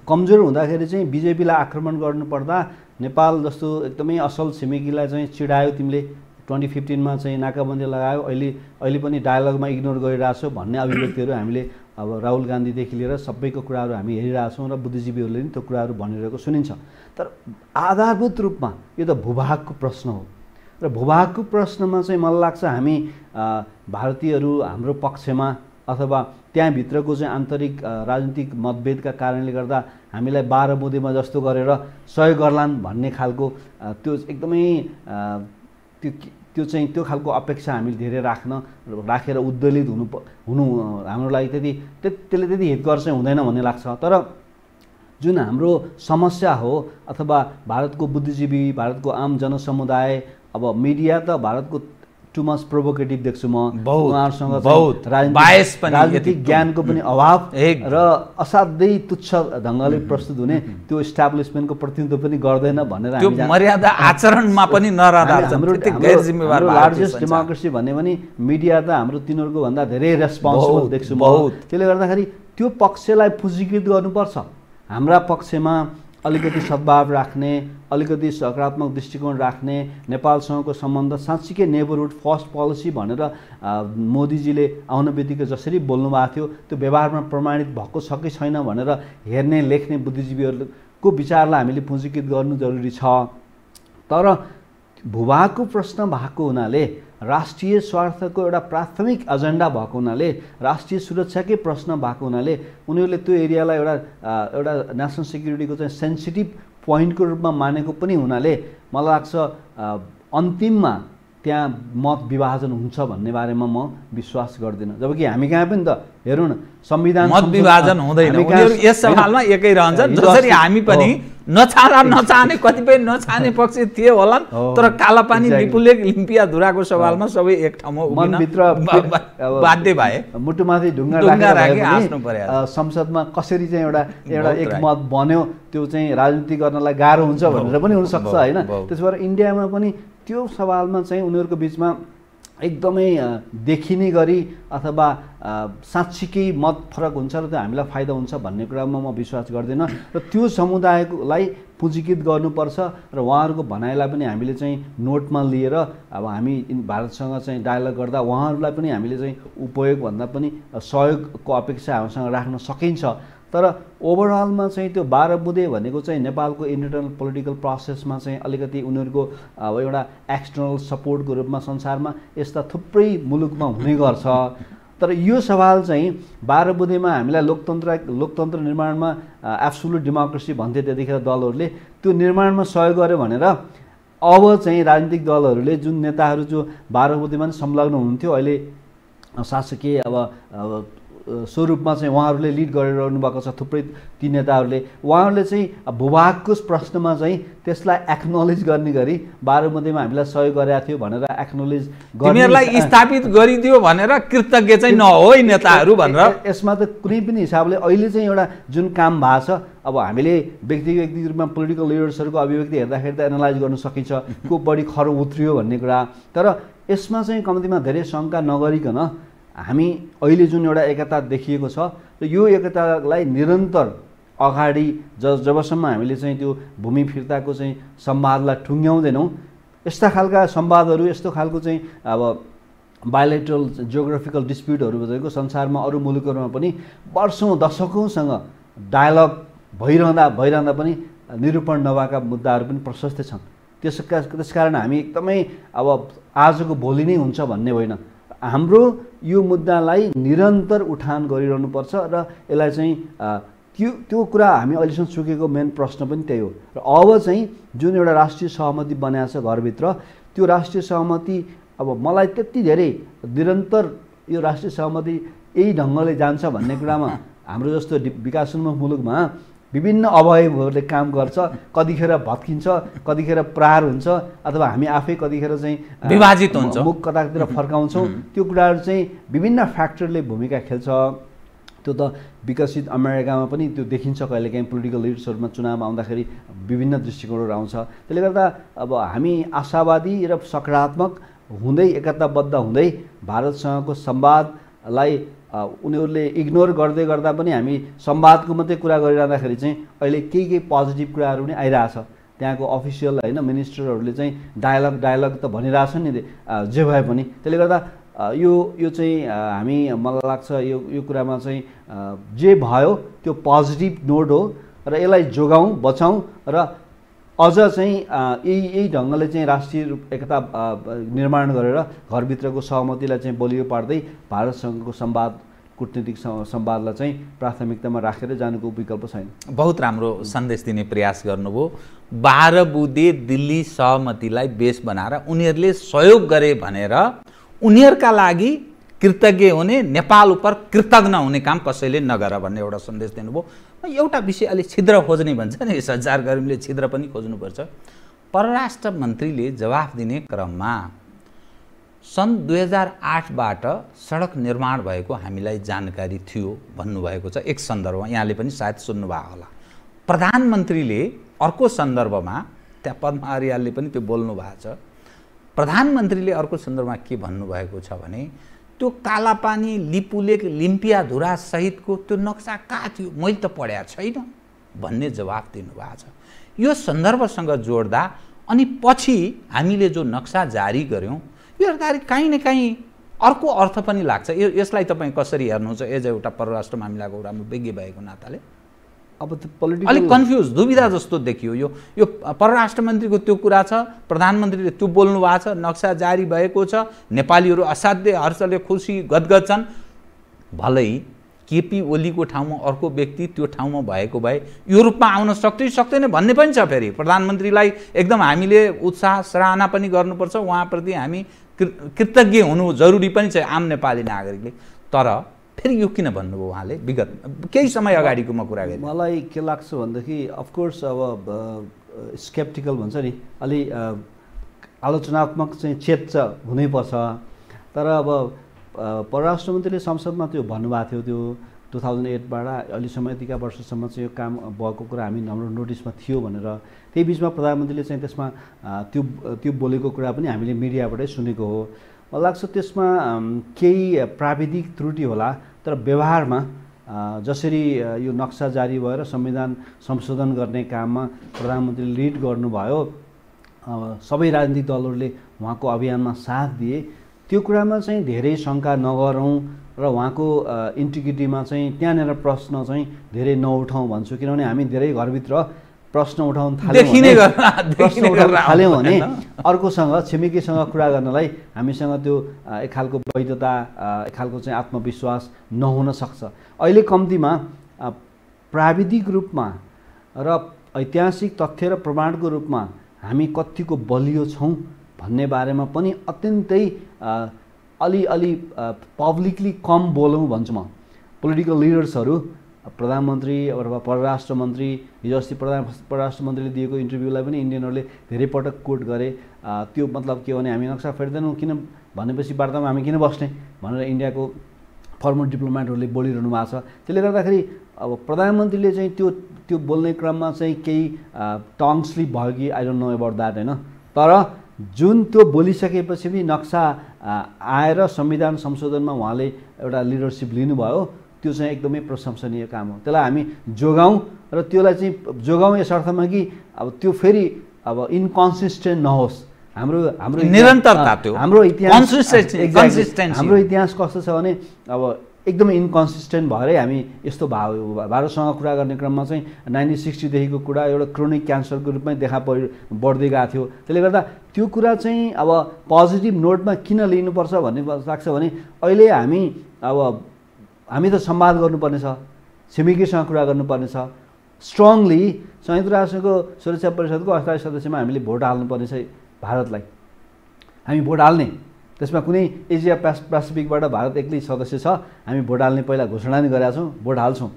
कमजोर हुँदाखेरि चाहिँ बीजेपीलाई आक्रमण गर्नुपर्दा नेपाल जस्तो एकदमै असल छिमेकीलाई चाहिँ चिडायो, तिमीले 2015 चाहिँ नाकाबन्दी लगायो, अहिले पनि डायलगमा इग्नोर गरिरहेछौ भन्ने अभिव्यक्तिहरू हामीले अब राहुल गान्धीदेखि लिएर सबैको कुराहरू हामी हेरिरहेछौँ र बुद्धिजीवीहरूले पनि त्यो कुराहरू भनिरहेको सुनिन्छ। तर आधारभूत रूपमा यो त भूभागको प्रश्न हो र भूभागको प्रश्नमा चाहिँ मलाई लाग्छ हामी भारतीयहरू हाम्रो पक्षमा अथवा त्यहाँभित्रको चाहिँ आन्तरिक राजनीतिक मतभेदका कारणले गर्दा हामीलाई 12 बुँदेमा जस्तो गरेर सहयोग गर्लान् भन्ने खालको त्यो एकदमै त्यो खालको अपेक्षा हामीले धेरै राखेर उद्वेलित हुनु हाम्रो लागि त्यसले त्यति हितकर चाहिँ हुँदैन भन्ने लाग्छ। तर जुन हाम्रो समस्या हो अथवा भारतको बुद्धिजीवी, भारतको आम जनसमुदाय, अब मिडिया त भारतको टु मच प्रोभोकेटिभ देख्छु म, उहाँहरूसँग राजनीतिक ज्ञानको पनि अभाव र असाध्यै तुच्छ ढङ्गले प्रस्तुत हुने त्यो इस्टाब्लिसमेन्टको प्रतिनिधित्व पनि गर्दैन भनेर त्यो मर्यादा आचरणमा पनि नरहँदा हाम्रो लार्जेस्ट डेमोक्रेसी भन्ने पनि मिडिया त हाम्रो तिनीहरूको भन्दा धेरै रेस्पोन्सिबल देख्छु म। त्यसले गर्दाखेरि त्यो पक्षलाई पुँजीकृत गर्नुपर्छ। हाम्रा पक्षमा अलिकति सद्भाव राख्ने, अलिकति सकारात्मक दृष्टिकोण राख्ने, नेपालसँगको सम्बन्ध साँच्चीकै नेबरहुड फर्स्ट पोलिसी भनेर मोदीजीले आउन बित्तिकै जसरी बोल्नुभएको थियो त्यो व्यवहारमा प्रमाणित भएको छ कि छैन भनेर हेर्ने लेख्ने बुद्धिजीवीहरूको विचारलाई हामीले पुँजीकृत गर्नु जरुरी छ। तर भूभागको प्रश्न भएको हुनाले, राष्ट्रिय स्वार्थको एउटा प्राथमिक एजेन्डा भएको हुनाले, राष्ट्रिय सुरक्षाकै प्रश्न भएको हुनाले उनीहरूले त्यो एरियालाई एउटा नेसनल सिक्युरिटीको चाहिँ सेन्सिटिभ पोइन्टको रूपमा मानेको पनि हुनाले मलाई लाग्छ अन्तिममा त्यहाँ मत विभाजन हुन्छ भन्ने बारेमा म विश्वास गर्दिनँ। जबकि हामी कहाँ पनि त हेरौँ न संविधान मत विभाजन हुँदैन, उनीहरू यस सवालमा एकै रहन्छन्। जसरी हामी पनि नचाहने कतिपय नचाहने पक्ष थिए होला, तर कालापानी विपुले लिम्पिया धुराको सवालमा सबै एक ठाउँमा मनभित्र बाध्य भए मुटुमाथि ढुङ्गा राखेर हाँस्नु पर्यो। संसदमा कसरी चाहिँ एउटा एक मत बन्यो त्यो चाहिँ राजनीति गर्नलाई गाह्रो हुन्छ भनेर पनि हुनसक्छ होइन। त्यसो भएर इन्डियामा पनि त्यो सवालमा चाहिँ उनीहरूको बिचमा एकदमै देखिने गरी अथवा साँच्चीकै मत फरक हुन्छ र त्यो हामीलाई फाइदा हुन्छ भन्ने कुरामा म विश्वास गर्दिनँ। र त्यो समुदायलाई पुँजीकृत गर्नुपर्छ र उहाँहरूको भनाइलाई पनि हामीले चाहिँ नोटमा लिएर अब हामी भारतसँग चाहिँ डायलग गर्दा उहाँहरूलाई पनि हामीले चाहिँ उपयोगभन्दा पनि सहयोगको अपेक्षा हामीसँग राख्न सकिन्छ। तर ओभरअलमा चाहिँ त्यो 12 बुँदे भनेको चाहिँ नेपालको इन्टरनल पोलिटिकल प्रोसेसमा चाहिँ अलिकति उनीहरूको अब एउटा एक्सटर्नल सपोर्टको रूपमा संसारमा यस्ता थुप्रै मुलुकमा हुने गर्छ। तर यो सवाल चाहिँ 12 बुँदेमा हामीलाई लोकतन्त्र निर्माणमा एब्सोल्युट डेमोक्रेसी भन्थे त्यतिखेर दलहरूले, त्यो निर्माणमा सहयोग गर्यो भनेर अब चाहिँ राजनीतिक दलहरूले जुन नेताहरू जो 12 बुँदेमा संलग्न हुनुहुन्थ्यो अहिले शासकीय अब स्वरूपमा चाहिँ उहाँहरूले लिड गरिरहनु भएको छ थुप्रै ती नेताहरूले उहाँहरूले चाहिँ भूभागको प्रश्नमा चाहिँ त्यसलाई एक्नोलेज गर्ने गरी 12 बुँदेमा हामीलाई सहयोग गरेका थियो भनेर एक्नोलेज तिमीहरूलाई स्थापित गरिदियो भनेर कृतज्ञ चाहिँ नहोइ नेताहरू भनेर यसमा त कुनै पनि हिसाबले अहिले चाहिँ एउटा जुन काम भएको छ अब हामीले व्यक्तिगत रूपमा पोलिटिकल लिडर्सहरूको अभिव्यक्ति हेर्दाखेरि त एनालाइज गर्न सकिन्छ को बढी खरो उत्रियो भन्ने कुरा तर यसमा चाहिँ कम्तीमा धेरै शङ्का नगरिकन हामी अहिले जुन एउटा एकता देखिएको छ र यो एकतालाई निरन्तर अगाडि जबसम्म हामीले चाहिँ त्यो भूमि फिर्ताको चाहिँ संवादलाई ठुङ्ग्याउँदैनौँ यस्ता खालका संवादहरू यस्तो खालको चाहिँ अब बायोलेटरल जियोग्राफिकल डिस्प्युटहरू भनेको संसारमा अरू मुलुकहरूमा पनि वर्षौँ दशकौँसँग डायलग भइरहँदा पनि निरूपण नभएका मुद्दाहरू पनि प्रशस्तै छन् त्यसकारण हामी एकदमै अब आजको भोलि नै हुन्छ भन्ने होइन हाम्रो यो मुद्दालाई निरन्तर उठान गरिरहनुपर्छ र यसलाई चाहिँ त्यो कुरा हामी अहिलेसम्म चुकेको मेन प्रश्न पनि त्यही हो र अब चाहिँ जुन एउटा राष्ट्रिय सहमति बनाएको छ घरभित्र त्यो राष्ट्रिय सहमति अब मलाई त्यति धेरै निरन्तर यो राष्ट्रिय सहमति यही ढङ्गले जान्छ भन्ने कुरामा हाम्रो जस्तो विकासोन्मुख मुलुकमा विभिन्न अवयवहरूले काम गर्छ कतिखेर भत्किन्छ कतिखेर प्रहार हुन्छ अथवा हामी आफै कतिखेर चाहिँ विभाजित हुन्छ मुख कतातिर फर्काउँछौँ त्यो कुराहरू चाहिँ विभिन्न फ्याक्टरले भूमिका खेल्छ त्यो त विकसित अमेरिकामा पनि त्यो देखिन्छ कहिलेकाहीँ पोलिटिकल लिडर्सहरूमा चुनावमा आउँदाखेरि विभिन्न दृष्टिकोणहरू आउँछ त्यसले गर्दा अब हामी आशावादी र सकारात्मक हुँदै एकताबद्ध हुँदै भारतसँगको संवादलाई उनीहरूले इग्नोर गर्दै गर्दा पनि हामी संवादको मात्रै कुरा गरिरहँदाखेरि चाहिँ अहिले केही पोजिटिभ कुराहरू पनि आइरहेछ त्यहाँको अफिसियल होइन मिनिस्टरहरूले चाहिँ डायलग त भनिरहेछ नि जे भए पनि त्यसले गर्दा यो चाहिँ हामी मलाई लाग्छ यो कुरामा चाहिँ जे भयो त्यो पोजिटिभ नोट हो र यसलाई जोगाउँ बचाउँ र अझ चाहिँ यही ढङ्गले चाहिँ राष्ट्रिय एकता निर्माण गरेर घरभित्रको सहमतिलाई चाहिँ बलियो पार्दै भारतसँगको संवाद कूटनीतिक संवादलाई चाहिँ प्राथमिकतामा राखेर जानुको विकल्प छैन। बहुत राम्रो सन्देश दिने प्रयास गर्नुभयो। 12 बुँदे दिल्ली सहमतिलाई बेस बनाएर उनीहरूले सहयोग गरे भनेर उनीहरूका लागि कृतज्ञ हुने नेपाल उप कृतज्ञ हुने काम कसैले नगर भन्ने एउटा सन्देश दिनुभयो। एउटा विषय अलि छिद्र खोज्ने भन्छ नि सञ्चार कर्मीले छिद्र पनि खोज्नुपर्छ। परराष्ट्र मन्त्रीले जवाफ दिने क्रममा सन् 2008बाट सडक निर्माण भएको हामीलाई जानकारी थियो भन्नुभएको छ एक सन्दर्भमा यहाँले पनि सायद सुन्नुभएको होला। प्रधानमन्त्रीले अर्को सन्दर्भमा त्यहाँ पद्मा आर्यालले पनि त्यो बोल्नु भएको छ। प्रधानमन्त्रीले अर्को सन्दर्भमा के भन्नुभएको छ भने त्यो कालापानी लिपुलेक लिम्पियाधुरा सहितको त्यो नक्सा कहाँ थियो मैले त पढेको छैन भन्ने जवाफ दिनुभएको छ। यो सन्दर्भसँग जोड्दा अनि पछि हामीले जो नक्सा जारी गर्यौँ यो हेर्दाखेरि काहीँ न काहीँ अर्को अर्थ पनि लाग्छ। यसलाई तपाईँ कसरी हेर्नुहुन्छ एज एउटा परराष्ट्र मामिलाको राम्रो विज्ञ भएको नाताले? अब त्यो पोलिटिकल अलिक कन्फ्युज दुविधा जस्तो देखियो। यो परराष्ट्र मन्त्रीको त्यो कुरा छ, प्रधानमन्त्रीले त्यो बोल्नु भएको छ, नक्सा जारी भएको छ, नेपालीहरू असाध्य हर्षले खुसी गदगद छन्। भलै केपी ओलीको ठाउँमा अर्को व्यक्ति त्यो ठाउँमा भएको भए यो रूपमा आउन सक्दैन भन्ने पनि छ। फेरि प्रधानमन्त्रीलाई एकदम हामीले उत्साह सराहना पनि गर्नुपर्छ, उहाँप्रति हामी कृतज्ञ हुनु जरुरी पनि छ आम नेपाली नागरिकले। तर फेरि यो किन भन्नुभयो उहाँले? विगत केही समय अगाडिको म कुरा गरेँ। मलाई के लाग्छ भनेदेखि अफकोर्स अब स्केप्टिकल भन्छ नि अलि आलोचनात्मक चाहिँ चेत हुनैपर्छ। तर अब परराष्ट्र मन्त्रीले संसदमा त्यो भन्नुभएको थियो त्यो 2008बाट अहिलेसम्म यतिका वर्षसम्म चाहिँ यो काम भएको कुरा हामी हाम्रो नोटिसमा थियो भनेर। त्यही बिचमा प्रधानमन्त्रीले चाहिँ त्यसमा त्यो बोलेको कुरा पनि हामीले मिडियाबाटै सुनेको हो। मलाई लाग्छ त्यसमा केही प्राविधिक त्रुटि होला तर व्यवहारमा जसरी यो नक्सा जारी भएर संविधान संशोधन गर्ने काममा प्रधानमन्त्रीले लिड गर्नुभयो, सबै राजनीतिक दलहरूले उहाँको अभियानमा साथ दिए, त्यो कुरामा चाहिँ धेरै शङ्का नगरौँ र उहाँको इन्टिग्रिटीमा चाहिँ त्यहाँनिर प्रश्न चाहिँ धेरै नउठाउँ भन्छु। किनभने हामी धेरै घरभित्र प्रश्न उठाउन थाल्यौँ भने अर्कोसँग छिमेकीसँग कुरा गर्नलाई हामीसँग त्यो एक खालको वैधता एक खालको चाहिँ आत्मविश्वास नहुन सक्छ। अहिले कम्तीमा प्राविधिक रूपमा र ऐतिहासिक तथ्य र प्रमाणको रूपमा हामी कतिको बलियो छौँ भन्ने बारेमा पनि अत्यन्तै अलि पब्लिकली कम बोलौँ भन्छु म। पोलिटिकल लिडर्सहरू, प्रधानमन्त्री अथवा परराष्ट्र मन्त्री, हिजो अस्ति परराष्ट्र मन्त्रीले दिएको इन्टरभ्यूलाई पनि इन्डियनहरूले धेरै पटक कोट गरे। त्यो मतलब के हो भने हामी नक्सा फेर्दैनौँ, किन भनेपछि वार्तामा हामी किन बस्ने भनेर इन्डियाको फर्मर डिप्लोमेटहरूले बोलिरहनु भएको छ। त्यसले गर्दाखेरि अब प्रधानमन्त्रीले चाहिँ त्यो बोल्ने क्रममा चाहिँ केही टङ स्लिप भयो कि I don't know about that होइन। तर जुन त्यो बोलिसकेपछि पनि नक्सा आएर संविधान संशोधनमा उहाँले एउटा लिडरसिप लिनुभयो, त्यो चाहिँ एकदमै प्रशंसनीय काम हो। त्यसलाई हामी जोगाउँ र त्यसलाई चाहिँ जोगाउँ यस अर्थमा कि अब त्यो फेरि अब इन्कन्सिस्टेन्ट नहोस्। हाम्रो निरन्तरता, त्यो हाम्रो इतिहास हाम्रो इतिहास कस्तो छ भने अब एकदमै इन्कन्सिस्टेन्ट भएरै हामी यस्तो भारतसँग कुरा गर्ने क्रममा चाहिँ 1960 देखिको कुरा एउटा क्रोनिक क्यान्सरको रूपमै बढ्दै गएको थियो। त्यसले गर्दा त्यो कुरा चाहिँ अब पोजिटिभ नोटमा किन लिनुपर्छ भन्ने लाग्छ भने अहिले हामी त संवाद गर्नुपर्ने छ, छिमेकीसँग कुरा गर्नुपर्ने छ, स्ट्रङली संयुक्त राष्ट्रको सुरक्षा परिषदको अस्थायी सदस्यमा हामीले भोट हाल्नुपर्ने छ। भारतलाई हामी भोट हाल्ने, त्यसमा कुनै एसिया पेसिफिकबाट भारत एक्लै सदस्य छ, हामी भोट हाल्ने पहिला घोषणा नै गरेका छौँ, भोट हाल्छौँ।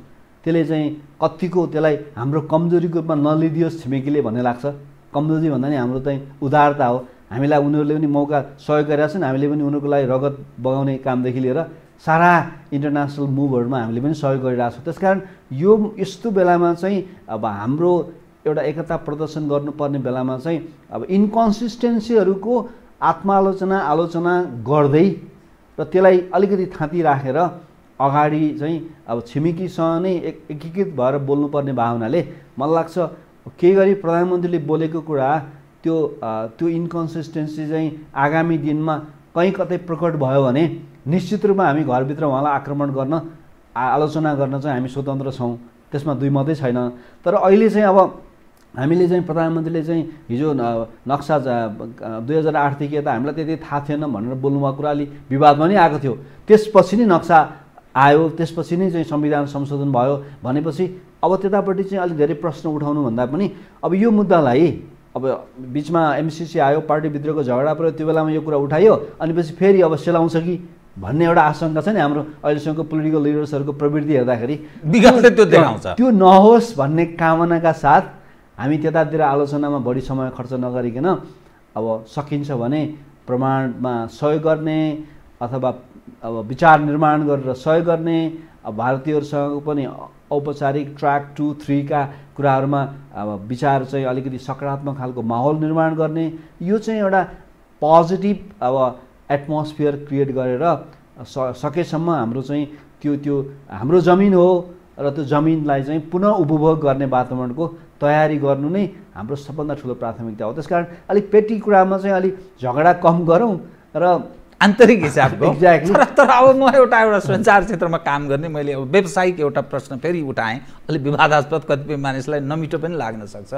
त्यसले चाहिँ कतिको त्यसलाई हाम्रो कमजोरीको रूपमा नलिदियोस् छिमेकीले भन्ने लाग्छ। कमजोरी भन्दा नि हाम्रो चाहिँ उदारता हो। हामीलाई उनीहरूले पनि मौका सहयोग गरेका छन्, हामीले पनि उनीहरूको लागि रगत बगाउने कामदेखि लिएर सारा इन्टरनेसनल मुभहरूमा हामीले पनि सहयोग गरिरहेको छौँ। त्यसकारण यो यस्तो बेलामा चाहिँ अब हाम्रो एउटा एकता प्रदर्शन गर्नुपर्ने बेलामा चाहिँ अब इन्कन्सिस्टेन्सीहरूको आलोचना गर्दै र त्यसलाई अलिकति थाँती राखेर अगाडि चाहिँ अब छिमेकीसँग नै एकीकृत भएर बोल्नुपर्ने भावनाले मलाई लाग्छ केही गरी प्रधानमन्त्रीले बोलेको कुरा त्यो इन्कन्सिस्टेन्सी चाहिँ आगामी दिनमा कहीँ कतै प्रकट भयो भने निश्चित रूपमा हामी घरभित्र उहाँलाई आक्रमण गर्न आलोचना गर्न चाहिँ हामी स्वतन्त्र छौँ, त्यसमा दुई मतै छैन। तर अहिले चाहिँ अब हामीले चाहिँ प्रधानमन्त्रीले चाहिँ हिजो नक्सा 2008 देखि यता हामीलाई त्यति थाहा थिएन भनेर बोल्नुभएको कुरा अलि विवादमा नै आएको थियो। त्यसपछि नै नक्सा आयो, त्यसपछि नै चाहिँ संविधान संशोधन भयो भनेपछि अब त्यतापट्टि चाहिँ अलिक धेरै प्रश्न उठाउनु भन्दा पनि अब यो मुद्दालाई अब बिचमा एमसिसी आयो, पार्टीभित्रको झगडा पऱ्यो, त्यो बेलामा यो कुरा उठाइयो, अनि पछि फेरि अब सेलाउँछ कि भन्ने एउटा आशंका छ नि हाम्रो अहिलेसम्मको पोलिटिकल लिडर्सहरूको प्रवृत्ति हेर्दाखेरि विगतले त्यो देखाउँछ। त्यो नहोस् भन्ने कामनाका साथ हामी त्यतातिर आलोचनामा बढी समय खर्च नगरिकन अब सकिन्छ भने प्रमाणमा सहयोग गर्ने अथवा अब विचार निर्माण गरेर सहयोग गर्ने, अब भारतीयहरूसँग पनि औपचारिक ट्र्याक 2, 3 का कुराहरूमा अब विचार चाहिँ अलिकति सकारात्मक खालको माहौल निर्माण गर्ने, यो चाहिँ एउटा पोजिटिभ अब एटमोस्फियर क्रिएट गरेर सकेसम्म हाम्रो चाहिँ त्यो हाम्रो जमिन हो र त्यो जमिनलाई चाहिँ पुनः उपभोग गर्ने वातावरणको तयारी गर्नु नै हाम्रो सबभन्दा ठुलो प्राथमिकता हो। त्यसकारण अलिक पेटी कुरामा चाहिँ अलिक झगडा कम गरौँ र आन्तरिक हिसाबको। एक्ज्याक्टली। तर अब म एउटा सञ्चार क्षेत्रमा काम गर्ने, मैले अब व्यावसायिक एउटा प्रश्न फेरि उठाएँ, अलिक विवादास्पद, कतिपय मानिसलाई नमिठो पनि लाग्न सक्छ।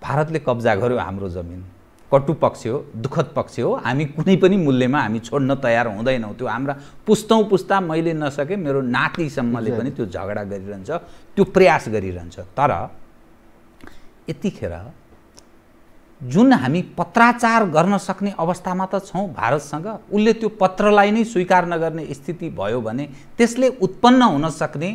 भारतले कब्जा गर्यो हाम्रो जमिन, कटु पक्ष हो, दुःखद पक्ष हो। हामी कुनै पनि मूल्यमा हामी छोड्न तयार हुँदैनौँ। त्यो हाम्रा पुस्तौँ पुस्ता मैले नसके मेरो नातिसम्मले पनि त्यो झगडा गरिरहन्छ, त्यो प्रयास गरिरहन्छ। तर यतिखेर जुन हामी पत्राचार गर्न सक्ने अवस्थामा त छौँ भारतसँग, उसले त्यो पत्रलाई नै स्वीकार नगर्ने स्थिति भयो भने त्यसले उत्पन्न हुन सक्ने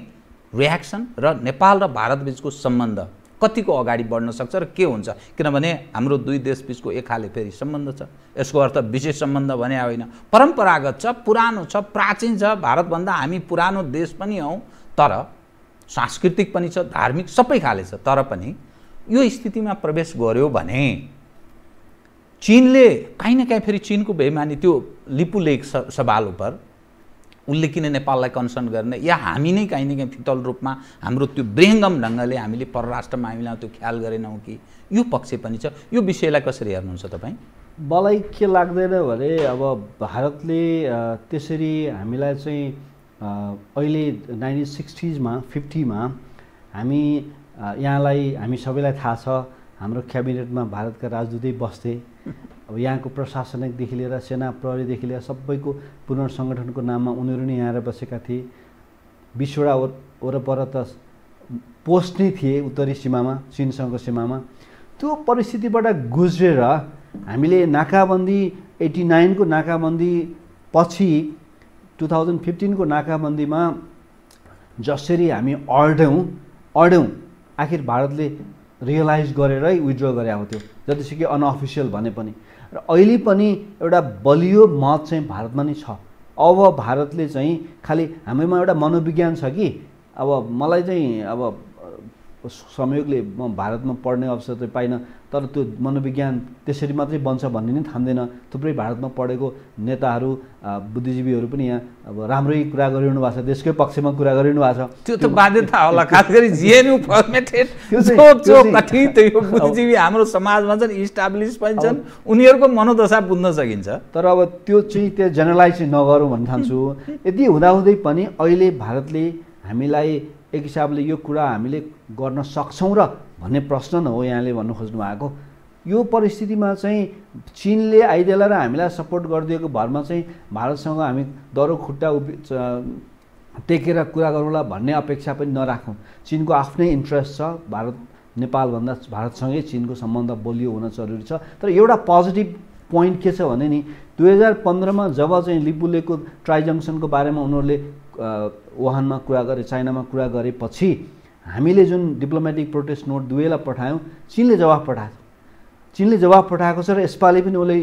रियाक्सन र नेपाल र भारतबीचको सम्बन्ध कतिको अगाडि बढ्न सक्छ र के हुन्छ। किनभने हाम्रो दुई देशबीचको एक खाले फेरि सम्बन्ध छ। यसको अर्थ विशेष सम्बन्ध भने होइन, परम्परागत छ, पुरानो छ, प्राचीन छ। भारतभन्दा हामी पुरानो देश पनि हौँ, तर सांस्कृतिक पनि छ, धार्मिक सबै खाले छ। तर पनि यो स्थितिमा प्रवेश गर्यो भने चीनले कहीँ न कहीँ फेरि चीनको बेइमानी, त्यो लिपु लेक सवाल उपर उसले किन नेपाललाई कन्सर्न गर्ने, या हामी नै कहीँ न कहीँ फितल रूपमा हाम्रो त्यो बृहङ्गम ढङ्गले हामीले परराष्ट्र मामिलामा त्यो ख्याल गरेनौँ कि, यो पक्ष पनि छ। यो विषयलाई कसरी हेर्नुहुन्छ तपाईँ? मलाई के लाग्दैन भने अब भारतले त्यसरी हामीलाई चाहिँ अहिले 1960s मा 50 मा हामी हामी सबैलाई थाहा छ, हाम्रो क्याबिनेटमा भारतका राजदूतै बस्थे। अब यहाँको प्रशासनिकदेखि लिएर सेना प्रहरीदेखि लिएर सबैको पुनर्सङ्गठनको नाममा उनीहरू नै यहाँ आएर बसेका थिए। 20वटा वरपर त पोस्ट नै थिए उत्तरी सीमामा, चीनसँगको सीमामा। त्यो त्यो परिस्थितिबाट गुज्रेर हामीले नाकाबन्दी 89 को नाकाबन्दी पछि 2015 को नाकाबन्दीमा जसरी हामी अड्यौँ आखिर भारतले रियलाइज गरेरै विथड्र गरेको थियो, जतिसुकै अनअफिसियल भने पनि। र अहिले पनि एउटा बलियो मत चाहिँ भारतमा नै छ। अब भारतले चाहिँ खालि हामीमा एउटा मनोविज्ञान छ कि अब मलाई चाहिँ अब संयोगले म भारतमा पढ्ने अवसर चाहिँ पाइनँ, तर त्यो मनोविज्ञान त्यसरी मात्रै बन्छ भन्ने नै ठान्दैन। थुप्रै भारतमा पढेको नेताहरू बुद्धिजीवीहरू पनि यहाँ अब राम्रै कुरा गरिरहनु भएको छ, देशकै पक्षमा कुरा गरिरहनु भएको छ। त्यो त बाध्यता होला, खास गरी जिएनयु फर्मेटेड जो कथित यो बुद्धिजीवी हाम्रो समाजमा छन्, इस्टाब्लिस पनि छन्, उनीहरूको मनोदशा बुझ्न सकिन्छ। तर अब त्यो चाहिँ त्यो जेनरलाइज चाहिँ नगरौँ भन्न ठान्छु। यति हुँदाहुँदै पनि अहिले भारतले हामीलाई एक हिसाबले यो कुरा हामीले गर्न सक्छौँ र भन्ने प्रश्न न हो यहाँले भन्नु खोज्नु भएको। यो परिस्थितिमा चाहिँ चीनले आइदिएला र हामीलाई सपोर्ट गरिदिएको भरमा चाहिँ भारतसँग हामी दरो खुट्टा टेकेर कुरा गरौँला भन्ने अपेक्षा पनि नराखौँ। चीनको आफ्नै इन्ट्रेस्ट छ, भारत नेपालभन्दा भारतसँगै चीनको सम्बन्ध बलियो हुन जरुरी छ। तर एउटा पोजिटिभ पोइन्ट के छ भने नि 2015 जब चाहिँ लिपुलेको ट्राइजङ्सनको बारेमा उनीहरूले वुहानमा कुरा गरे, चाइनामा कुरा गरेपछि हामीले जुन डिप्लोमेटिक प्रोटेस्ट नोट दुवैलाई पठायौँ, चीनले जवाफ पठाएको छ र यसपालि पनि उसले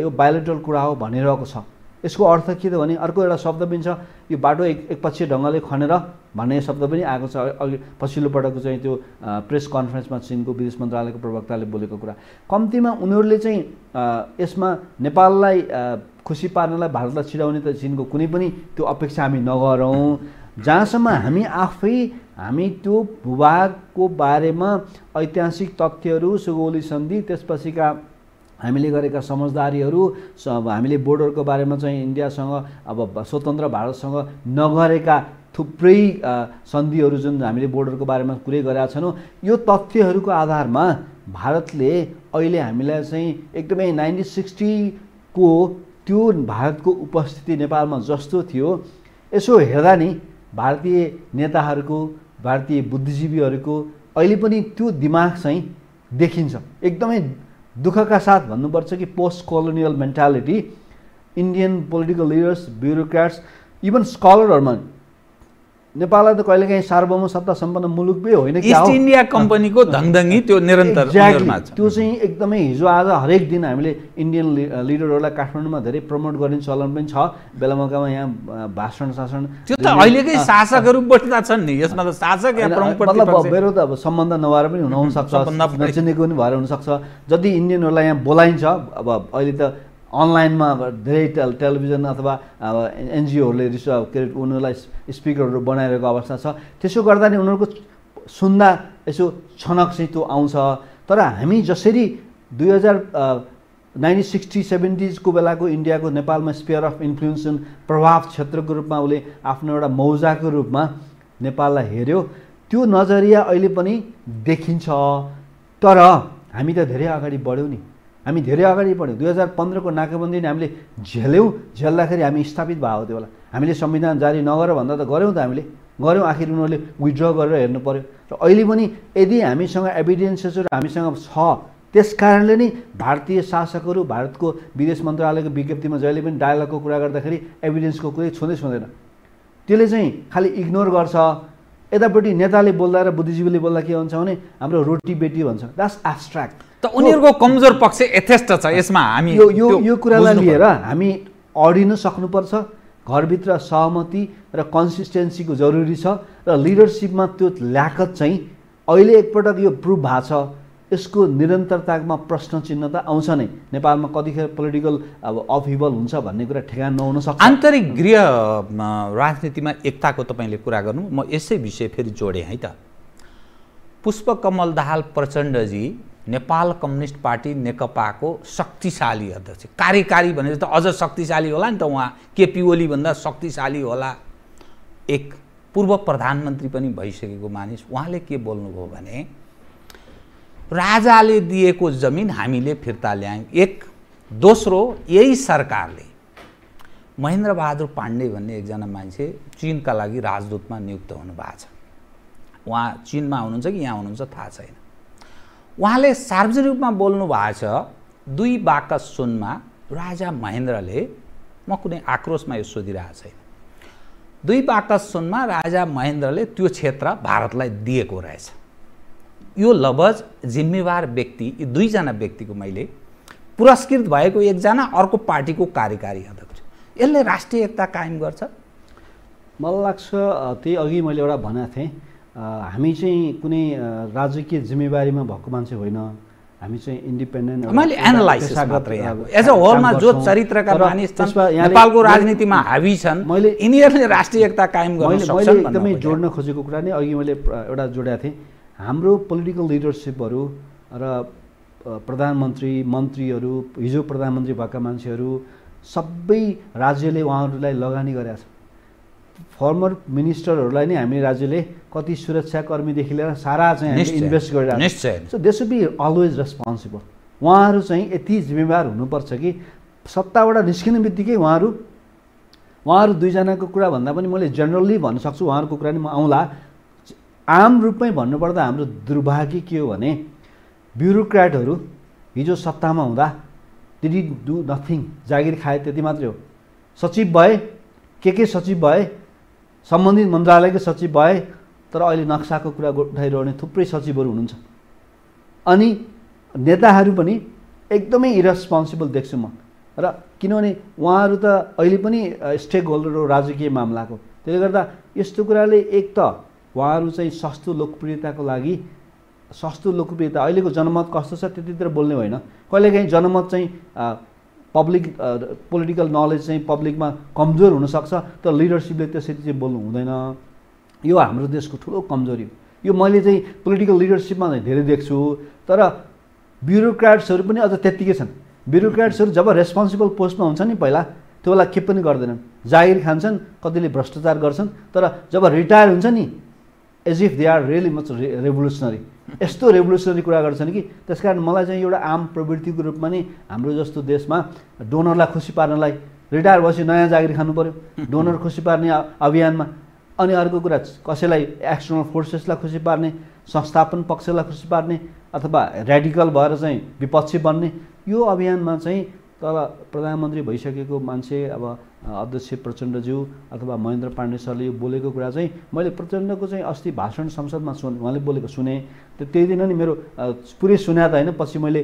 यो बायोलेटरल कुरा हो भनिरहेको छ। यसको अर्थ के त भने अर्को एउटा शब्द पनि छ, यो बाटो एकपक्षीय ढङ्गले खनेर भन्ने शब्द पनि आएको छ। अघि पछिल्लो पटकको चाहिँ त्यो प्रेस कन्फरेन्समा चीनको विदेश मन्त्रालयको प्रवक्ताले बोलेको कुरा। कम्तीमा उनीहरूले चाहिँ यसमा नेपाललाई खुसी पार्नलाई भारतलाई छिडाउने त चीनको कुनै पनि त्यो अपेक्षा हामी नगरौँ। जहाँसम्म हामी त्यो भूभागको बारेमा ऐतिहासिक तथ्यहरू, सुगौली सन्धि, त्यसपछिका हामीले गरेका समझदारीहरू, हामीले बोर्डरको बारेमा चाहिँ इन्डियासँग अब स्वतन्त्र भारतसँग नगरेका थुप्रै सन्धिहरू जुन हामीले बोर्डरको बारेमा कुरै गरेका छौँ, यो तथ्यहरूको आधारमा भारतले अहिले हामीलाई चाहिँ एकदमै 1960 को त्यो भारतको उपस्थिति नेपालमा जस्तो थियो, यसो हेर्दा नि भारतीय नेताहरूको, भारतीय बुद्धिजीवीहरूको अहिले पनि त्यो दिमाग चाहिँ देखिन्छ। एकदमै दुःखका साथ भन्नुपर्छ कि post colonial mentality Indian political leaders, bureaucrats, even स्कलरहरूमा नेपाललाई त कहिलेकाहीँ सार्वभौम सत्ता सम्पन्न मुलुक पनि होइन कि इस्ट इन्डिया कम्पनीको धङधङी त्यो निरन्तर त्यो चाहिँ एकदमै हिजो आज हरेक दिन हामीले इन्डियन लिडरहरूलाई काठमाडौँमा धेरै प्रमोट गर्ने चलन पनि छ। बेला मौकामा यहाँ भाषण त्यो त अहिलेकै शासकहरू बस्दा छन् नि, यसमा त शासक या प्रमुख प्रतिपक्ष मेरो त अब सम्बन्ध नभएर पनि हुनसक्छ, नचिनेको पनि भएर हुनसक्छ। जति इन्डियनहरूलाई यहाँ बोलाइन्छ, अब अहिले त अनलाइनमा धेरै टेलिभिजन अथवा एनजिओहरूले उनीहरूलाई स्पिकरहरू बनाइरहेको अवस्था छ। त्यसो गर्दा नि उनीहरूको सुन्दा यसो छनक चाहिँ त्यो आउँछ। तर हामी जसरी 1960-70s को बेलाको इन्डियाको नेपालमा स्फियर अफ इन्फ्लुएन्स प्रभाव क्षेत्रको रूपमा उसले आफ्नो एउटा मौजाको रूपमा नेपाललाई हेऱ्यो, त्यो नजरिया अहिले पनि देखिन्छ। तर हामी त धेरै अगाडि बढ्यौँ नि, हामी धेरै अगाडि बढ्यौँ। 2015 को नाकाबन्दी हामीले झेल्दाखेरि हामी स्थापित भएको थियो होला। हामीले संविधान जारी नगर भन्दा त गऱ्यौँ त, हामीले गऱ्यौँ, आखिर उनीहरूले विथड्र गरेर हेर्नु पर्यो। र अहिले पनि यदि हामीसँग एभिडेन्सेसहरू हामीसँग छ, त्यस कारणले नै भारतीय शासकहरू भारतको विदेश मन्त्रालयको विज्ञप्तिमा जहिले पनि डायलगको कुरा गर्दाखेरि एभिडेन्सको कुरै छुँदैन। त्यसले चाहिँ खालि इग्नोर गर्छ। यतापट्टि नेताले बोल्दा र बुद्धिजीवीले बोल्दा के हुन्छ भने हाम्रो रोटी बेटी भन्छ, द्याट्स एब्स्ट्र्याक्ट। त उनीहरूको कमजोर पक्ष यथेष्ट छ। यसमा हामी यो कुरालाई लिएर हामी अडिन सक्नुपर्छ। घरभित्र सहमति र कन्सिस्टेन्सीको जरुरी छ र लिडरसिपमा त्यो ल्याकत चाहिँ अहिले एकपटक यो प्रुभ भएको छ। यसको निरन्तरतामा प्रश्न चिन्ह त आउँछ नै। नेपालमा कतिखेर पोलिटिकल अब अपहिबल हुन्छ भन्ने कुरा ठेगान नहुन सक्छ। आन्तरिक गृह राजनीतिमा एकताको तपाईँले कुरा गर्नु, म यसै विषय फेरि जोडेँ है त। पुष्पकमल दाहाल प्रचण्डजी नेपाल कम्युनिस्ट पार्टी नेकपाको शक्तिशाली अध्यक्ष, कार्यकारी भनेर त अझ शक्तिशाली होला नि त, उहाँ केपी ओली भन्दा शक्तिशाली होला। एक पूर्व प्रधानमन्त्री पनि भइसकेको मानिस, उहाँले के बोल्नुभयो भने राजाले दिएको जमिन हामीले फिर्ता ल्यायौँ। एक दोस्रो, यही सरकारले महेन्द्र बहादुर पाण्डे भन्ने एकजना मान्छे चीनका लागि राजदूतमा नियुक्त हुनुभएको छ। उहाँ चीनमा हुनुहुन्छ कि यहाँ हुनुहुन्छ थाहा छैन। उहाँले सार्वजनिक रूपमा बोल्नु भएको छ 2 बाकस सुनमा राजा महेन्द्रले, म कुनै आक्रोशमा यो सोधिरहेको छैन, 2 बाकस सुनमा राजा महेन्द्रले त्यो क्षेत्र भारतलाई दिएको रहेछ। यो लवज जिम्मेवार व्यक्ति, यी 2 जना व्यक्तिको मैले पुरस्कृत भएको एकजना अर्को पार्टीको कार्यकारी अध्यक्ष, यसले राष्ट्रिय एकता कायम गर्छ? मलाई लाग्छ त्यही अघि मैले एउटा भनेको थिएँ, हामी चाहिँ कुनै राजकीय जिम्मेवारीमा भएको मान्छे होइन, हामी चाहिँ इन्डिपेन्डेन्ट। मैले एनालाइसिस मात्रै एज अ होलमा जो चरित्रका मानिस छन्, नेपालको राजनीतिमा हावी छन्, यिनीहरूले राष्ट्रिय एकता कायम गर्न सक्छन्। मैले एकदमै जोड्न खोजेको कुरा नै अघि मैले एउटा जोडेको थिएँ, हाम्रो पोलिटिकल लिडरसिपहरू र प्रधानमन्त्री, मन्त्रीहरू, हिजो प्रधानमन्त्री भएका मान्छेहरू सबै राज्यले उहाँहरूलाई लगानी गरेका छ। फर्मर मिनिस्टरहरूलाई नै हामी राज्यले कति सुरक्षाकर्मीदेखि लिएर सारा चाहिँ हामीले इन्भेस्ट गरिरहेको छ। So they should be always responsible. उहाँहरू चाहिँ यति जिम्मेवार हुनुपर्छ कि सत्ताबाट निस्किने बित्तिकै उहाँहरू 2 जनाको कुरा भन्दा पनि मैले जेनरली भन्न सक्छु, उहाँहरूको कुरा नि म आउँला। आम रूपमै भन्नुपर्दा हाम्रो दुर्भाग्य के हो भने ब्युरोक्रेटहरू हिजो सत्तामा हुँदा डिड डु नथिङ, जागिर खाए त्यति मात्रै हो। सचिव भए, के सचिव भए, सम्बन्धित मन्त्रालयको सचिव भए, तर अहिले नक्साको कुरा उठाइरहने थुप्रै सचिवहरू हुनुहुन्छ। अनि नेताहरू पनि एकदमै इरेस्पोन्सिबल देख्छु म, र किनभने उहाँहरू त अहिले पनि स्टेक होल्डर हो राजकीय मामलाको। त्यसले गर्दा यस्तो कुराले एक त उहाँहरू चाहिँ सस्तो लोकप्रियताको लागि, सस्तो लोकप्रियता अहिलेको जनमत कस्तो छ त्यतितिर बोल्ने होइन, कहिलेकाहीँ जनमत चाहिँ पब्लिक पोलिटिकल नलेज चाहिँ पब्लिकमा कमजोर हुनसक्छ, तर लिडरसिपले त्यसरी चाहिँ बोल्नु हुँदैन। यो हाम्रो देशको ठुलो कमजोरी हो। यो मैले चाहिँ पोलिटिकल लिडरसिपमा धेरै देख्छु, तर ब्युरोक्राट्सहरू पनि अझ त्यत्तिकै छन्। ब्युरोक्राट्सहरू जब रेस्पोन्सिबल पोस्टमा हुन्छ नि पहिला, त्यो बेला के पनि गर्दैनन्, जागिर खान्छन्, कतिले भ्रष्टाचार गर्छन्, तर जब रिटायर हुन्छ नि as if they are really much revolutionary, यस्तो रेभोल्युसनरी कुरा गर्छन् कि। त्यसकारण मलाई चाहिँ एउटा आम प्रवृत्तिको रूपमा नै हाम्रो जस्तो देशमा डोनरलाई खुसी पार्नलाई रिटायर भएपछि नयाँ जागिर खानु पर्यो, डोनर खुसी पार्ने अभियानमा। अनि अर्को कुरा कसैलाई एक्सटर्नल फोर्सेसलाई खुसी पार्ने, संस्थापन पक्षलाई खुसी पार्ने, अथवा र्याडिकल भएर चाहिँ विपक्षी बन्ने, यो अभियानमा चाहिँ तर प्रधानमन्त्री भइसकेको मान्छे अब अध्यक्ष प्रचण्डज्यू अथवा महेन्द्र पाण्डे सरले यो बोलेको कुरा चाहिँ मैले प्रचण्डको चाहिँ अस्ति भाषण संसदमा उहाँले बोलेको सुने। त्यही दिन नि मेरो पुरै सुने त होइन, पछि मैले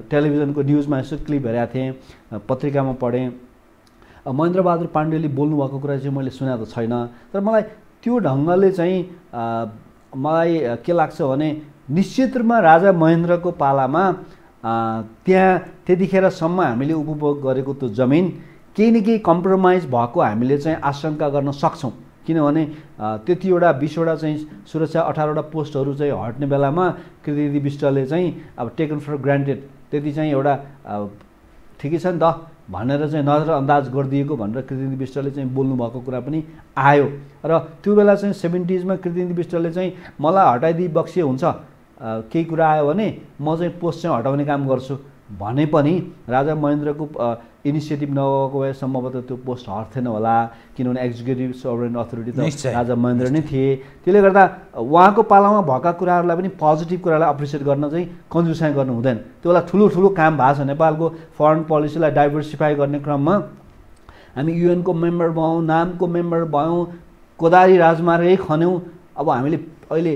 टेलिभिजनको न्युजमा यसो क्लिप हेरेको थिएँ, पत्रिकामा पढेँ। महेन्द्र बहादुर पाण्डेले बोल्नुभएको कुरा चाहिँ मैले सुने त छैन, तर मलाई त्यो ढङ्गले चाहिँ मलाई के लाग्छ भने निश्चित रूपमा राजा महेन्द्रको पालामा त्यहाँ त्यतिखेरसम्म हामीले उपभोग गरेको त्यो जमिन केही न केही कम्प्रोमाइज भएको हामीले चाहिँ आशंका गर्न सक्छौँ। किनभने त्यतिवटा 20वटा चाहिँ सुरक्षा 18वटा पोस्टहरू चाहिँ हट्ने बेलामा कृतिनिधि विष्टले चाहिँ अब टेकन फर ग्रान्टेड, त्यति चाहिँ एउटा ठिकै छ नि त भनेर चाहिँ नजरअन्दाज गरिदिएको भनेर कृतिनिधि विष्टले चाहिँ बोल्नुभएको कुरा पनि आयो। र त्यो बेला चाहिँ 70s मा कृतिनिधि विष्टले चाहिँ मलाई हटाइदिई बक्सिए हुन्छ, केही कुरा आयो भने म चाहिँ पोस्ट चाहिँ हटाउने काम गर्छु भने पनि राजा महेन्द्रको इनिसिएटिभ नगएको भए सम्भवतः त्यो पोस्ट हट्थेन होला, किनभने एक्जिक्युटिभ सोभरेन अथोरिटी त राजा महेन्द्र नै थिए। त्यसले गर्दा उहाँको पालामा भएका कुराहरूलाई पनि पोजिटिभ कुरालाई अप्रिसिएट गर्न चाहिँ कन्जुसाइ गर्नु हुँदैन। त्यो बेला ठुलो ठुलो काम भएको छ नेपालको फरेन पोलिसीलाई डाइभर्सिफाई गर्ने क्रममा। हामी युएनको मेम्बर भयौँ, नामको मेम्बर भयौँ, कोदारी राजमार्गै खन्यौँ। अब हामीले अहिले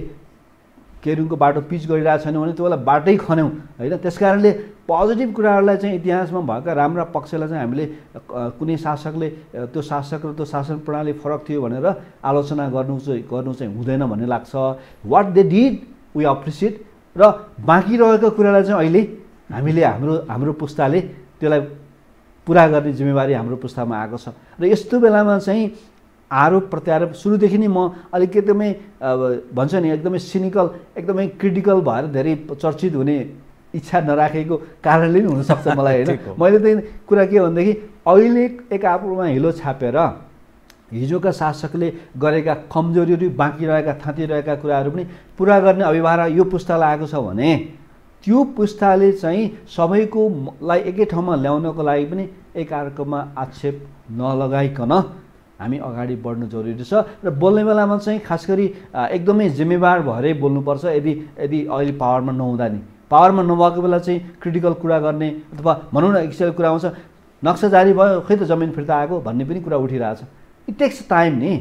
केरुङको बाटो पिच गरिरहेको छैन भने त्यो बेला बाटै खन्यौँ होइन। त्यसकारणले पोजिटिभ कुराहरूलाई चाहिँ इतिहासमा भएका राम्रा पक्षलाई चाहिँ हामीले कुनै शासकले त्यो शासक र त्यो शासन प्रणाली फरक थियो भनेर आलोचना गर्नु चाहिँ हुँदैन भन्ने लाग्छ। What they did we appreciate, र बाँकी रहेको कुरालाई चाहिँ अहिले हामीले हाम्रो पुस्ताले त्यसलाई पुरा गर्ने जिम्मेवारी हाम्रो पुस्तामा आएको छ। र यस्तो बेलामा चाहिँ आरोप प्रत्यारोप सुरुदेखि नै म अलिक एकदमै भन्छ नि एकदमै सिनिकल एकदमै क्रिटिकल भएर धेरै चर्चित हुने इच्छा नराखेको कारणले पनि हुनसक्छ मलाई होइन। मैले चाहिँ कुरा के भनेदेखि अहिले एक आपमा हिलो छापेर हिजोका शासकले गरेका कमजोरीहरू बाँकी रहेका थाँतिरहेका कुराहरू पनि पुरा गर्ने अभिभार यो पुस्तालाई आएको छ भने त्यो पुस्ताले चाहिँ सबैकोलाई एकै ठाउँमा ल्याउनको लागि पनि एकअर्कामा आक्षेप नलगाइकन हामी अगाडि बढ्नु जरुरी छ। र बोल्ने बेलामा चाहिँ खास गरी एकदमै जिम्मेवार भएरै बोल्नुपर्छ। यदि अहिले पावरमा नहुँदा नि पावरमा नभएको बेला चाहिँ क्रिटिकल कुरा गर्ने अथवा भनौँ न एक्चुअल कुरा आउँछ नक्सा जारी भयो खै त जमिन फिर्ता आएको भन्ने पनि कुरा उठिरहेछ। इट टेक्स टाइम नि।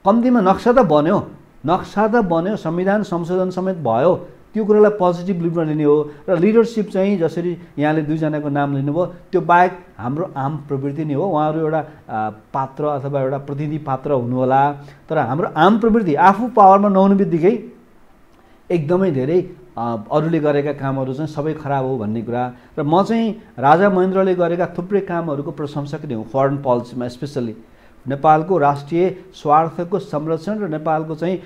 कम्तीमा नक्सा त बन्यो संविधान संशोधन समेत भयो, त्यो कुरालाई पोजिटिभ लिडमा लिने हो। र लिडरसिप चाहिँ जसरी यहाँले दुईजनाको नाम लिनुभयो त्यो बाहेक हाम्रो आम प्रवृत्ति नै हो। उहाँहरू एउटा पात्र अथवा एउटा प्रतिनिधि पात्र हुनुहोला, तर हाम्रो आम प्रवृत्ति आफू पावरमा नहुने बित्तिकै एकदमै धेरै अरूले गरेका कामहरू चाहिँ सबै खराब हो भन्ने कुरा। र म चाहिँ राजा महेन्द्रले गरेका थुप्रै कामहरूको प्रशंसक नै हुँ। फरेन पोलिसीमा स्पेसल्ली नेपालको राष्ट्रिय स्वार्थको संरक्षण र नेपालको चाहिँ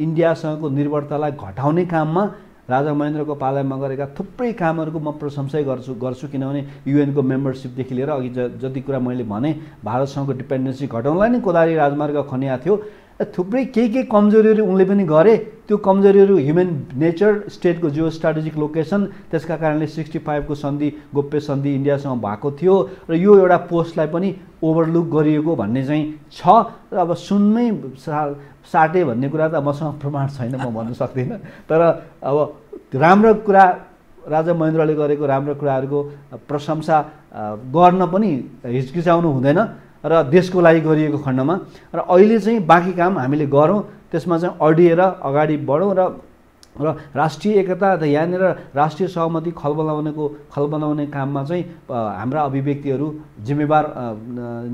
इन्डियासँगको निर्भरतालाई घटाउने काममा राजा महेन्द्रको पालामा गरेका थुप्रै कामहरूको म प्रशंसै गर्छु किनभने युएनको मेम्बरसिपदेखि लिएर अघि जति कुरा मैले भने भारतसँगको डिपेन्डेन्सी घटाउनलाई नै कोदारी राजमार्ग खनिया थियो। थुप्रै के कमजोरीहरू उनले पनि गरे। त्यो कमजोरीहरू ह्युमन नेचर, स्टेटको जियो स्ट्राटेजिक लोकेसन, त्यसका कारणले 65 को सन्धि गोप्य सन्धि इन्डियासँग भएको थियो र यो एउटा पोस्टलाई पनि ओभरलुक गरिएको भन्ने चाहिँ छ। र अब सुनमै साटे भन्ने कुरा त मसँग प्रमाण छैन, म भन्न सक्दिनँ। तर अब राम्रो कुरा राजा महेन्द्रले गरेको राम्रो कुराहरूको प्रशंसा गर्न पनि हिचकिचाउनु हुँदैन र देशको लागि गरिएको खण्डमा। र अहिले चाहिँ बाँकी काम हामीले गरौँ, त्यसमा चाहिँ अडिएर अगाडि बढौँ र राष्ट्रिय एकता यहाँनिर राष्ट्रिय सहमति खलबलाउने काममा चाहिँ हाम्रा अभिव्यक्तिहरू जिम्मेवार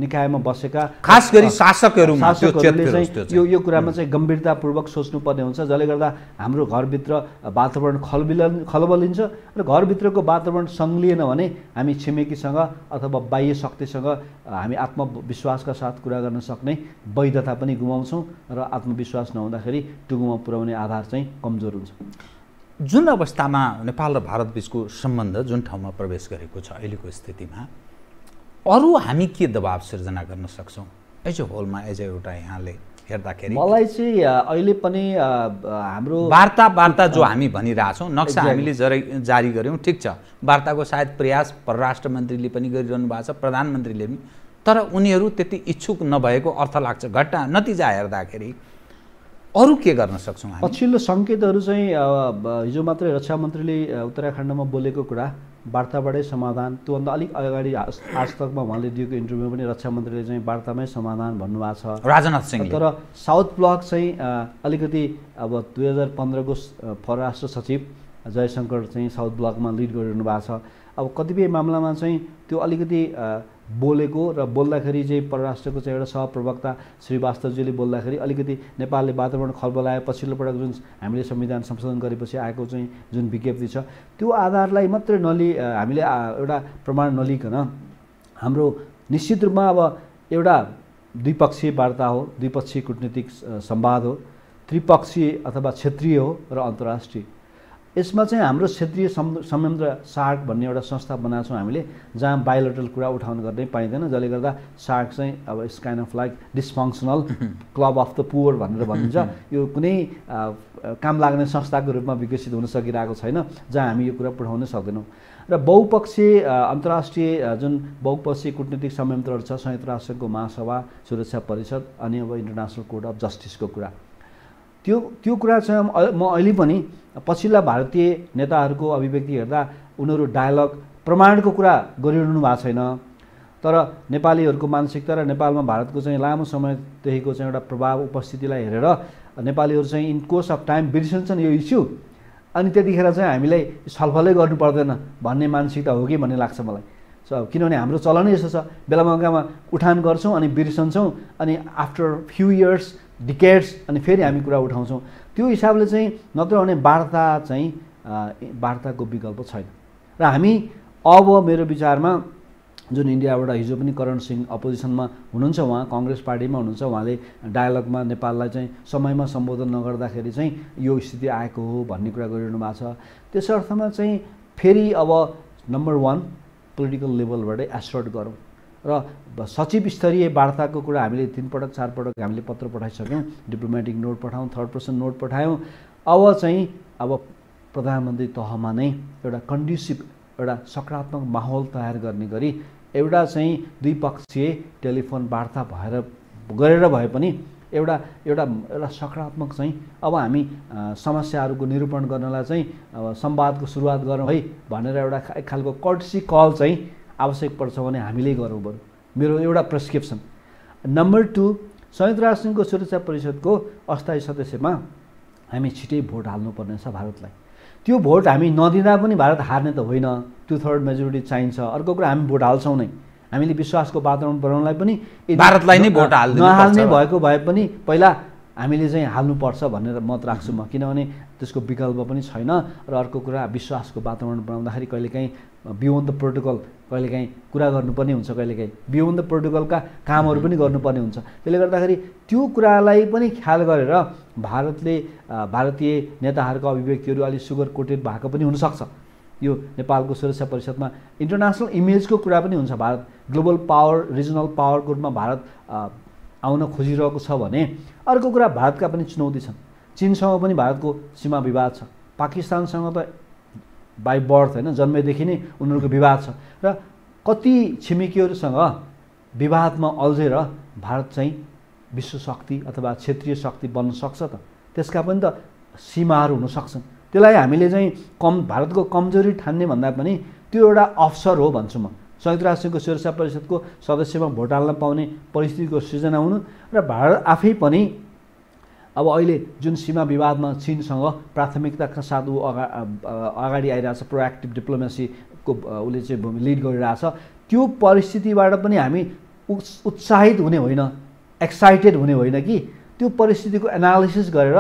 निकायमा बसेका खास गरी शासकहरूले चाहिँ यो कुरामा चाहिँ गम्भीरतापूर्वक सोच्नुपर्ने हुन्छ, जसले गर्दा हाम्रो घरभित्र वातावरण खलबलिन्छ र घरभित्रको वातावरण सङ्लिएन भने हामी छिमेकीसँग अथवा बाह्य शक्तिसँग हामी आत्मविश्वासका साथ कुरा गर्न सक्ने वैधता पनि गुमाउँछौँ र आत्मविश्वास नहुँदाखेरि टुङ्गोमा पुर्याउने आधार चाहिँ कमजोर हुन्छ। जुन अवस्थामा नेपाल र भारत बीचको सम्बन्ध जुन ठाउँमा प्रवेश गरेको छ अहिलेको स्थितिमा अरू हामी के दबाब सिर्जना गर्न सक्छौँ एज अ होलमा, एज एउटा यहाँले हेर्दाखेरि? मलाई चाहिँ अहिले पनि हाम्रो वार्ता जो हामी भनिरहेछौँ, नक्सा हामीले जारी गऱ्यौँ, ठिक छ, वार्ताको सायद प्रयास परराष्ट्र मन्त्रीले पनि गरिरहनु भएको छ, प्रधानमन्त्रीले पनि, तर उनीहरू त्यति इच्छुक नभएको अर्थ लाग्छ। घटना नतिजा हेर्दाखेरि अरू के गर्न सक्छौँ हामी? पछिल्लो सङ्केतहरू चाहिँ हिजो मात्रै रक्षा मन्त्रीले उत्तराखण्डमा बोलेको कुरा वार्ताबाटै समाधान, त्योभन्दा अलिक अगाडि आज तकमा उहाँले दिएको इन्टरभ्यूमा पनि रक्षा मन्त्रीले चाहिँ वार्तामै समाधान भन्नुभएको छ राजनाथ सिंहले। तर साउथ ब्लक चाहिँ अलिकति अब 2015 को परराष्ट्र सचिव जयशङ्कर चाहिँ साउथ ब्लकमा लिड गरिरहनु भएको छ। अब कतिपय मामलामा चाहिँ त्यो अलिकति बोलेको र बोल्दाखेरि चाहिँ परराष्ट्रको चाहिँ एउटा सहप्रवक्ता श्रीवास्तवजीले बोल्दाखेरि अलिकति नेपालले वातावरण खलबलाए पछिल्लो पटक जुन हामीले संविधान संशोधन गरेपछि आएको चाहिँ जुन विज्ञप्ति छ त्यो आधारलाई मात्रै हामीले एउटा प्रमाण नलिकन हाम्रो निश्चित रूपमा अब एउटा द्विपक्षीय वार्ता हो, द्विपक्षीय कूटनीतिक संवाद हो, त्रिपक्षीय अथवा क्षेत्रीय हो र अन्तर्राष्ट्रिय। यसमा चाहिँ हाम्रो क्षेत्रीय संयन्त्र सार्क भन्ने एउटा संस्था बनाएको छौँ हामीले, जहाँ बायोलेटरल कुरा उठाउन गर्ने पाइँदैन, जसले गर्दा सार्क चाहिँ अब it's kind of like dysfunctional club of the poor भनेर भनिन्छ। यो कुनै काम लाग्ने संस्थाको रूपमा विकसित हुन सकिरहेको छैन, जहाँ हामी यो कुरा पठाउन सक्दैनौँ। र बहुपक्षीय अन्तर्राष्ट्रिय जुन बहुपक्षीय कूटनीतिक संयन्त्रहरू छ, संयुक्त राष्ट्रको महासभा, सुरक्षा परिषद अनि अब इन्टरनेसनल कोर्ट अफ जस्टिसको कुरा, त्यो कुरा चाहिँ म अहिले पनि पछिल्ला भारतीय नेताहरूको अभिव्यक्ति हेर्दा उनीहरू डायलग प्रमाणको कुरा गरिरहनु भएको छैन। तर नेपालीहरूको मानसिकता र नेपालमा भारतको चाहिँ लामो समयदेखिको चाहिँ एउटा प्रभाव उपस्थितिलाई हेरेर नेपालीहरू चाहिँ इन कोर्स अफ टाइम बिर्सन्छन् यो इस्यु, अनि त्यतिखेर चाहिँ हामीलाई छलफलै गर्नु पर्दैन भन्ने मानसिकता हो कि भन्ने लाग्छ मलाई। किनभने हाम्रो चलनै यस्तो छ, बेला मौकामा उठान गर्छौँ अनि बिर्सन्छौँ, अनि आफ्टर फ्यु इयर्स डिकेड्स अनि फेरि हामी कुरा उठाउँछौँ। त्यो हिसाबले चाहिँ नत्र भने वार्ताको विकल्प छैन। र हामी अब मेरो विचारमा जुन इन्डियाबाट हिजो पनि करण सिंह अपोजिसनमा हुनुहुन्छ, उहाँ काङ्ग्रेस पार्टीमा हुनुहुन्छ, उहाँले डायलगमा नेपाललाई चाहिँ समयमा सम्बोधन नगर्दाखेरि चाहिँ यो स्थिति आएको हो भन्ने कुरा गरिरहनु भएको छ। त्यस अर्थमा चाहिँ फेरि अब नम्बर 1 पोलिटिकल लेभलबाटै एसर्ट गरौँ र सचिव स्तरीय वार्ताको कुरा हामीले 3 पटक 4 पटक हामीले पत्र पठाइसक्यौँ, डिप्लोमेटिक नोट पठाउँ, थर्ड पर्सन नोट पठायौँ। अब चाहिँ प्रधानमन्त्री तहमा नै एउटा कन्ड्युसिभ एउटा सकारात्मक माहौल तयार गर्ने गरी एउटा चाहिँ द्विपक्षीय टेलिफोन वार्ता गरेर भए पनि एउटा एउटा एउटा सकारात्मक चाहिँ अब हामी समस्याहरूको निरूपण गर्नलाई चाहिँ अब संवादको सुरुवात गरौँ है भनेर एउटा एक खालको कर्टसी कल चाहिँ आवश्यक पर्छ भने हामीले गरौँ बरु, मेरो एउटा प्रेस्क्रिप्सन। नम्बर 2, संयुक्त राष्ट्रसङ्घको सुरक्षा परिषदको अस्थायी सदस्यमा हामी छिटै भोट हाल्नुपर्ने छ भारतलाई। त्यो भोट हामी नदिँदा पनि भारत हार्ने त होइन, 2/3 मेजोरिटी चाहिन्छ। अर्को कुरा हामी भोट हाल्छौँ नै, हामीले विश्वासको वातावरण बनाउनलाई पनि भारतलाई नै भोट नहाल्ने भएको भए पनि पहिला हामीले चाहिँ हाल्नुपर्छ भनेर मत राख्छु म, किनभने त्यसको विकल्प पनि छैन। र अर्को कुरा विश्वासको वातावरण बनाउँदाखेरि कहिलेकाहीँ बियोन्ड द प्रोटोकल कहिलेकाहीँ कुरा गर्नुपर्ने हुन्छ, कहिलेकाहीँ बियोन्ड द प्रोटोकलका कामहरू पनि गर्नुपर्ने हुन्छ। त्यसले गर्दाखेरि त्यो कुरालाई पनि ख्याल गरेर भारतले भारतीय नेताहरूको अभिव्यक्तिहरू अलिक सुगर कोटेड भएको पनि हुनसक्छ। यो नेपालको सुरक्षा परिषदमा इन्टरनेसनल इमेजको कुरा पनि हुन्छ। भारत ग्लोबल पावर, रिजनल पावरको रूपमा भारत आउन खोजिरहेको छ भने अर्को कुरा भारतका पनि चुनौती छन्। चीनसँग पनि भारतको सीमा विवाद छ, पाकिस्तानसँग त बाई बर्थ होइन जन्मेदेखि नै उनीहरूको विवाद छ र कति छिमेकीहरूसँग विवादमा अल्झेर भारत चाहिँ विश्व शक्ति अथवा क्षेत्रीय शक्ति बन्न सक्छ त, त्यसका पनि त सीमाहरू हुन सक्छन्। त्यसलाई हामीले चाहिँ भारतको कमजोरी ठान्ने भन्दा पनि त्यो एउटा अवसर हो भन्छु म। संयुक्त राष्ट्रको सुरक्षा परिषदको सदस्यमा भोट हाल्न पाउने परिस्थितिको सृजना हुनु र भारत आफै पनि अब अहिले जुन सीमा विवादमा चीनसँग प्राथमिकताका साथ ऊ अगाडि आइरहेछ, प्रोएक्टिभ डिप्लोमेसीको उसले चाहिँ लिड गरिरहेछ, त्यो परिस्थितिबाट पनि हामी उत्साहित हुने होइन, एक्साइटेड हुने होइन कि त्यो परिस्थितिको एनालिसिस गरेर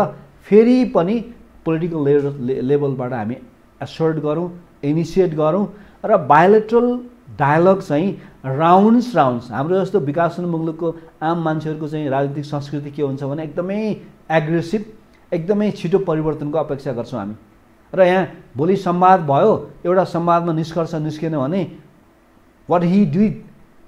फेरि पनि पोलिटिकल लेभलबाट हामी एसर्ट गरौँ, इनिसिएट गरौँ र बायोलेटरल डायलग चाहिँ राउन्ड्स हाम्रो जस्तो विकासोन्मुख मुलुकको आम मान्छेहरूको चाहिँ राजनीतिक संस्कृति के हुन्छ भने एकदमै एग्रेसिभ, एकदमै छिटो परिवर्तनको अपेक्षा गर्छौँ हामी। र यहाँ भोलि संवाद भयो, एउटा संवादमा निष्कर्ष निस्केन भने वाट हि डिड,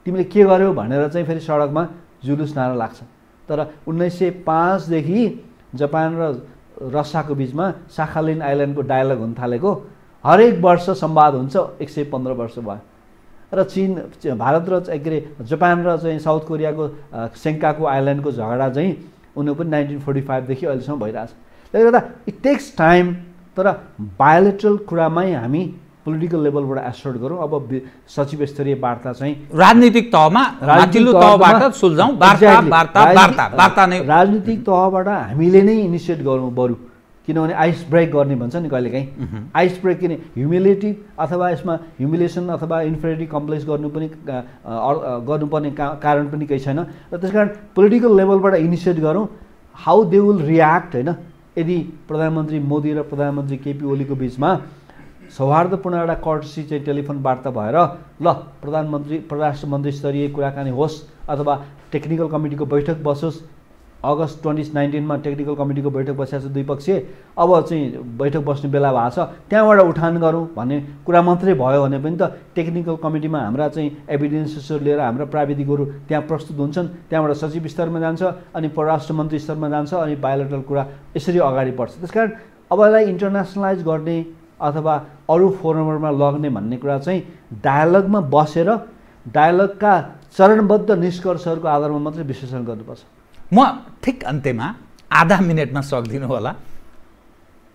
तिमीले के गर्यौ भनेर चाहिँ फेरि सडकमा जुलुस नारा लाग्छ। तर 1905 देखि जापान र रसियाको बिचमा साखालिन आइल्यान्डको डायलग हुन थालेको, हरेक वर्ष संवाद हुन्छ, 115 वर्ष भयो। र चीन, भारत र के अरे जापान र चाहिँ साउथ कोरियाको सेङ्काकु आइल्यान्डको झगडा चाहिँ उनीहरू पनि 1945 देखि अहिलेसम्म भइरहेछ। त्यसले गर्दा इट टेक्स टाइम, तर बायोलेटरल कुरामै हामी पोलिटिकल लेभलबाट एसर्ट गरौँ। अब सचिव स्तरीय वार्ता चाहिँ राजनीतिक तहमा, माथिल्लो तहबाट सुल्झाउँ, वार्ता नै राजनीतिक तहबाट हामीले नै इनिसिएट गरौँ बरु, किनभने आइस ब्रेक गर्ने भन्छ नि कहिलेकाहीँ, आइस ब्रेक किन ह्युमिलिटी अथवा यसमा ह्युमिलेसन अथवा इन्फेरिटी कम्प्लेक्स गर्नुपर्ने कारण पनि केही छैन। र त्यस कारण पोलिटिकल लेभलबाट इनिसिएट गरौँ, हाउ दे विल रियाक्ट होइन। यदि प्रधानमन्त्री मोदी र प्रधानमन्त्री केपी ओलीको बिचमा सौहार्दपूर्ण एउटा कर्टसी चाहिँ टेलिफोन वार्ता भएर ल परराष्ट्र मन्त्री स्तरीय कुराकानी होस् अथवा टेक्निकल कमिटीको बैठक बसोस्, अगस्त 2019 टेक्निकल कमिटीको बैठक बसेको छ द्विपक्षीय, अब चाहिँ बैठक बस्ने बेला भएको छ, त्यहाँबाट उठान गरौँ भन्ने कुरा मात्रै भयो भने पनि त टेक्निकल कमिटीमा हाम्रा चाहिँ एभिडेन्सेसहरू लिएर हाम्रा प्राविधिकहरू त्यहाँ प्रस्तुत हुन्छन्, त्यहाँबाट सचिव स्तरमा जान्छ, अनि परराष्ट्र मन्त्री स्तरमा जान्छ, अनि बायोलेटरल कुरा यसरी अगाडि बढ्छ। त्यसकारण अब यसलाई इन्टरनेसनलाइज गर्ने अथवा अरू फोरमहरूमा लग्ने भन्ने कुरा चाहिँ डायलगमा बसेर डायलगका चरणबद्ध निष्कर्षहरूको आधारमा मात्रै विश्लेषण गर्नुपर्छ। म ठिक अन्त्यमा आधा मिनटमा सक्दिनु होला,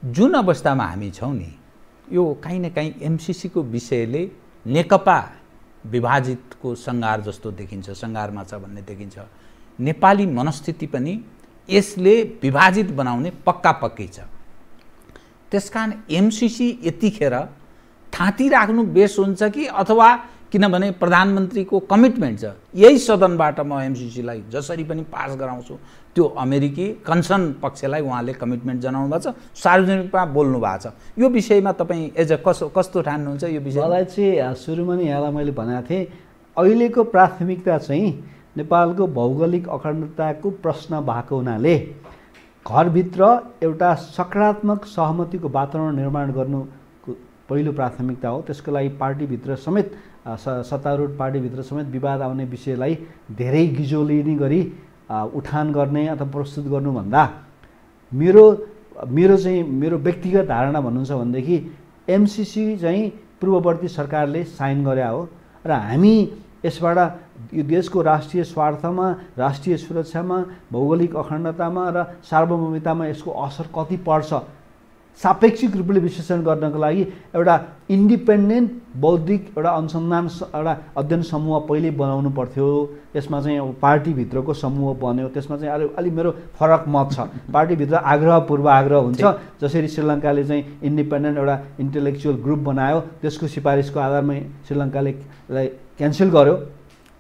जुन अवस्थामा हामी छौँ नि, यो काहीँ न काहीँ एमसिसीको विषयले नेकपा विभाजितको सङ्घार जस्तो देखिन्छ, सङ्घारमा छ भन्ने देखिन्छ। नेपाली मनस्थिति पनि यसले विभाजित बनाउने पक्कै छ। त्यसकारण एमसिसी यतिखेर थाँती राख्नु बेस हुन्छ कि, अथवा किनभने प्रधानमन्त्रीको कमिटमेन्ट छ, यही सदनबाट म एमसिसीलाई जसरी पनि पास गराउँछु, त्यो अमेरिकी कन्सर्न पक्षलाई उहाँले कमिटमेन्ट जनाउनु भएको छ, सार्वजनिकमा बोल्नु भएको छ। यो विषयमा तपाईँ एज अ कस्तो ठान्नुहुन्छ यो विषय? मलाई चाहिँ सुरुमा नै यहाँलाई मैले भनेको थिएँ, अहिलेको प्राथमिकता चाहिँ नेपालको भौगोलिक अखण्डताको प्रश्न भएको हुनाले घरभित्र एउटा सकारात्मक सहमतिको वातावरण निर्माण गर्नुको पहिलो प्राथमिकता हो। त्यसको लागि पार्टीभित्र समेत, सत्तारूढ पार्टीभित्र समेत विवाद आउने विषयलाई धेरै गिजोलिने गरी उठान गर्ने अथवा प्रस्तुत गर्नुभन्दा मेरो व्यक्तिगत धारणा भन्नुहुन्छ भनेदेखि एमसिसी चाहिँ पूर्ववर्ती सरकारले साइन गरे हो र हामी यसबाट यो देशको राष्ट्रिय स्वार्थमा, राष्ट्रिय सुरक्षामा, भौगोलिक अखण्डतामा र सार्वभौमिकतामा यसको असर कति पर्छ सापेक्षिक रूपले विश्लेषण गर्नको लागि एउटा इन्डिपेन्डेन्ट बौद्धिक एउटा अनुसन्धान एउटा अध्ययन समूह पहिले बनाउनु पर्थ्यो। त्यसमा चाहिँ अब पार्टीभित्रको समूह बन्यो। त्यसमा चाहिँ अलि मेरो फरक मत छ। पार्टीभित्र आग्रह पूर्वाग्रह हुन्छ। जसरी श्रीलङ्काले चाहिँ इन्डिपेन्डेन्ट एउटा इन्टेलेक्चुअल ग्रुप बनायो, त्यसको सिफारिसको आधारमा श्रीलङ्काले क्यान्सल गर्यो।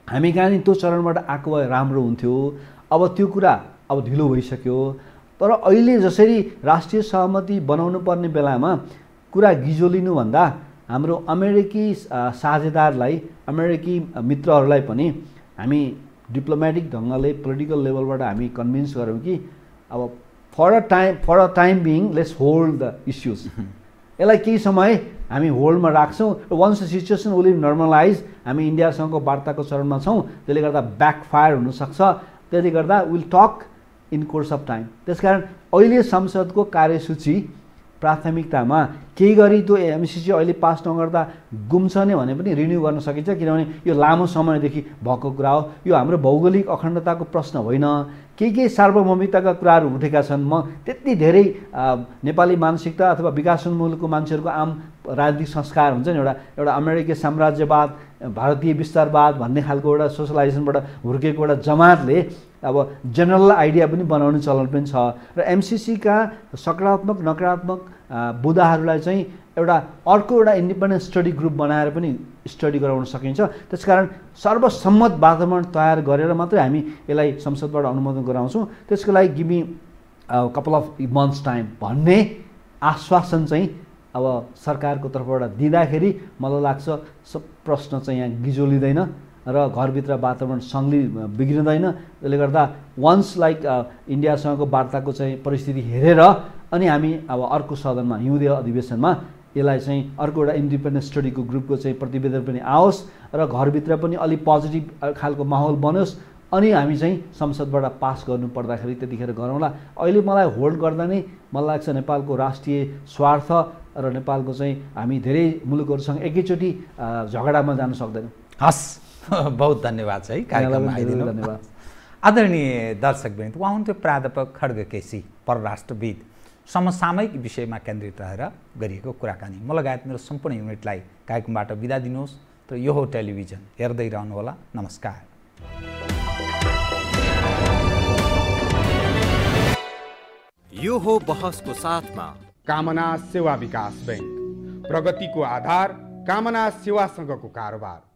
हामी कहाँ नि त्यो चरणबाट आएको भए राम्रो हुन्थ्यो। अब त्यो कुरा अब ढिलो भइसक्यो। तर अहिले जसरी राष्ट्रिय सहमति बनाउनु पर्ने बेलामा कुरा गिजोलिनुभन्दा हाम्रो अमेरिकी साझेदारलाई, अमेरिकी मित्रहरूलाई पनि हामी डिप्लोमेटिक ढङ्गले पोलिटिकल लेभलबाट हामी कन्भिन्स गरौँ कि अब for a time being let's hold the issues. यसलाई केही समय हामी होल्डमा राख्छौँ। Once the situation will normalize, हामी इन्डियासँगको वार्ताको चरणमा छौँ। त्यसले गर्दा ब्याकफायर हुनसक्छ। त्यसले गर्दा will talk in course of time. त्यसकारण अहिले संसदको कार्यसूची प्राथमिकतामा केही गरी त्यो एमसिसी अहिले पास नगर्दा गुम्छ नै भने पनि रिन्यू गर्न सकिन्छ। किनभने यो लामो समयदेखि भएको कुरा हो। यो हाम्रो भौगोलिक अखण्डताको प्रश्न होइन। केही सार्वभौमिकताका कुराहरू उठेका छन्। म त्यति धेरै नेपाली मानसिकता अथवा विकासोन्मुखको मान्छेहरूको आम राजनीतिक संस्कार हुन्छ नि, एउटा अमेरिकी साम्राज्यवाद, भारतीय विस्तारवाद भन्ने खालको एउटा सोसलाइजेसनबाट हुर्केको एउटा जमातले अब जेनरल आइडिया पनि बनाउने चलन पनि छ। र एमसिसीका सकारात्मक नकारात्मक बुदाहरूलाई चाहिँ अर्को एउटा इन्डिपेन्डेन्ट स्टडी ग्रुप बनाएर पनि स्टडी गराउन सकिन्छ। त्यसकारण सर्वसम्मत वातावरण तयार गरेर मात्रै हामी यसलाई संसदबाट अनुमोदन गराउँछौँ। त्यसको लागि give me couple of months time भन्ने आश्वासन चाहिँ अब सरकारको तर्फबाट दिँदाखेरि मलाई लाग्छ सब प्रश्न चाहिँ यहाँ गिजोलिँदैन र घरभित्र वातावरण बिग्रिँदैन। त्यसले गर्दा वन्स लाइक इन्डियासँगको वार्ताको चाहिँ परिस्थिति हेरेर अनि हामी अब अर्को सदनमा हिउँदे अधिवेशनमा यसलाई चाहिँ अर्को एउटा इन्डिपेन्डेन्ट स्टडीको ग्रुपको चाहिँ प्रतिवेदन पनि आओस् र घरभित्र पनि अलिक पोजिटिभ खालको माहौल बनोस्। अनि हामी चाहिँ संसदबाट पास गर्नु पर्दाखेरि त्यतिखेर गरौँला। अहिले मलाई होल्ड गर्दा नै मलाई लाग्छ नेपालको राष्ट्रिय स्वार्थ र नेपालको चाहिँ हामी धेरै मुलुकहरूसँग एकैचोटि झगडामा जान सक्दैनौँ। हस्, बहुत धन्यवाद है कार्यक्रममा आइदिनु। धन्यवाद। आदरणीय दर्शकवृन्द, उहाँ हुन्थ्यो प्राध्यापक खड्ग केसी, परराष्ट्रविद। समसामयिक विषयमा केन्द्रित रहेर गरिएको कुराकानी। म लगायत मेरो सम्पूर्ण युनिटलाई कार्यक्रमबाट बिदा दिनुहोस्। तर यो हो टेलिभिजन, हेर्दै रहनुहोला। नमस्कार। यो हो बहसको साथमा कामना सेवा विकास बैंक, प्रगतिको आधार कामना सेवासँगको कारोबार।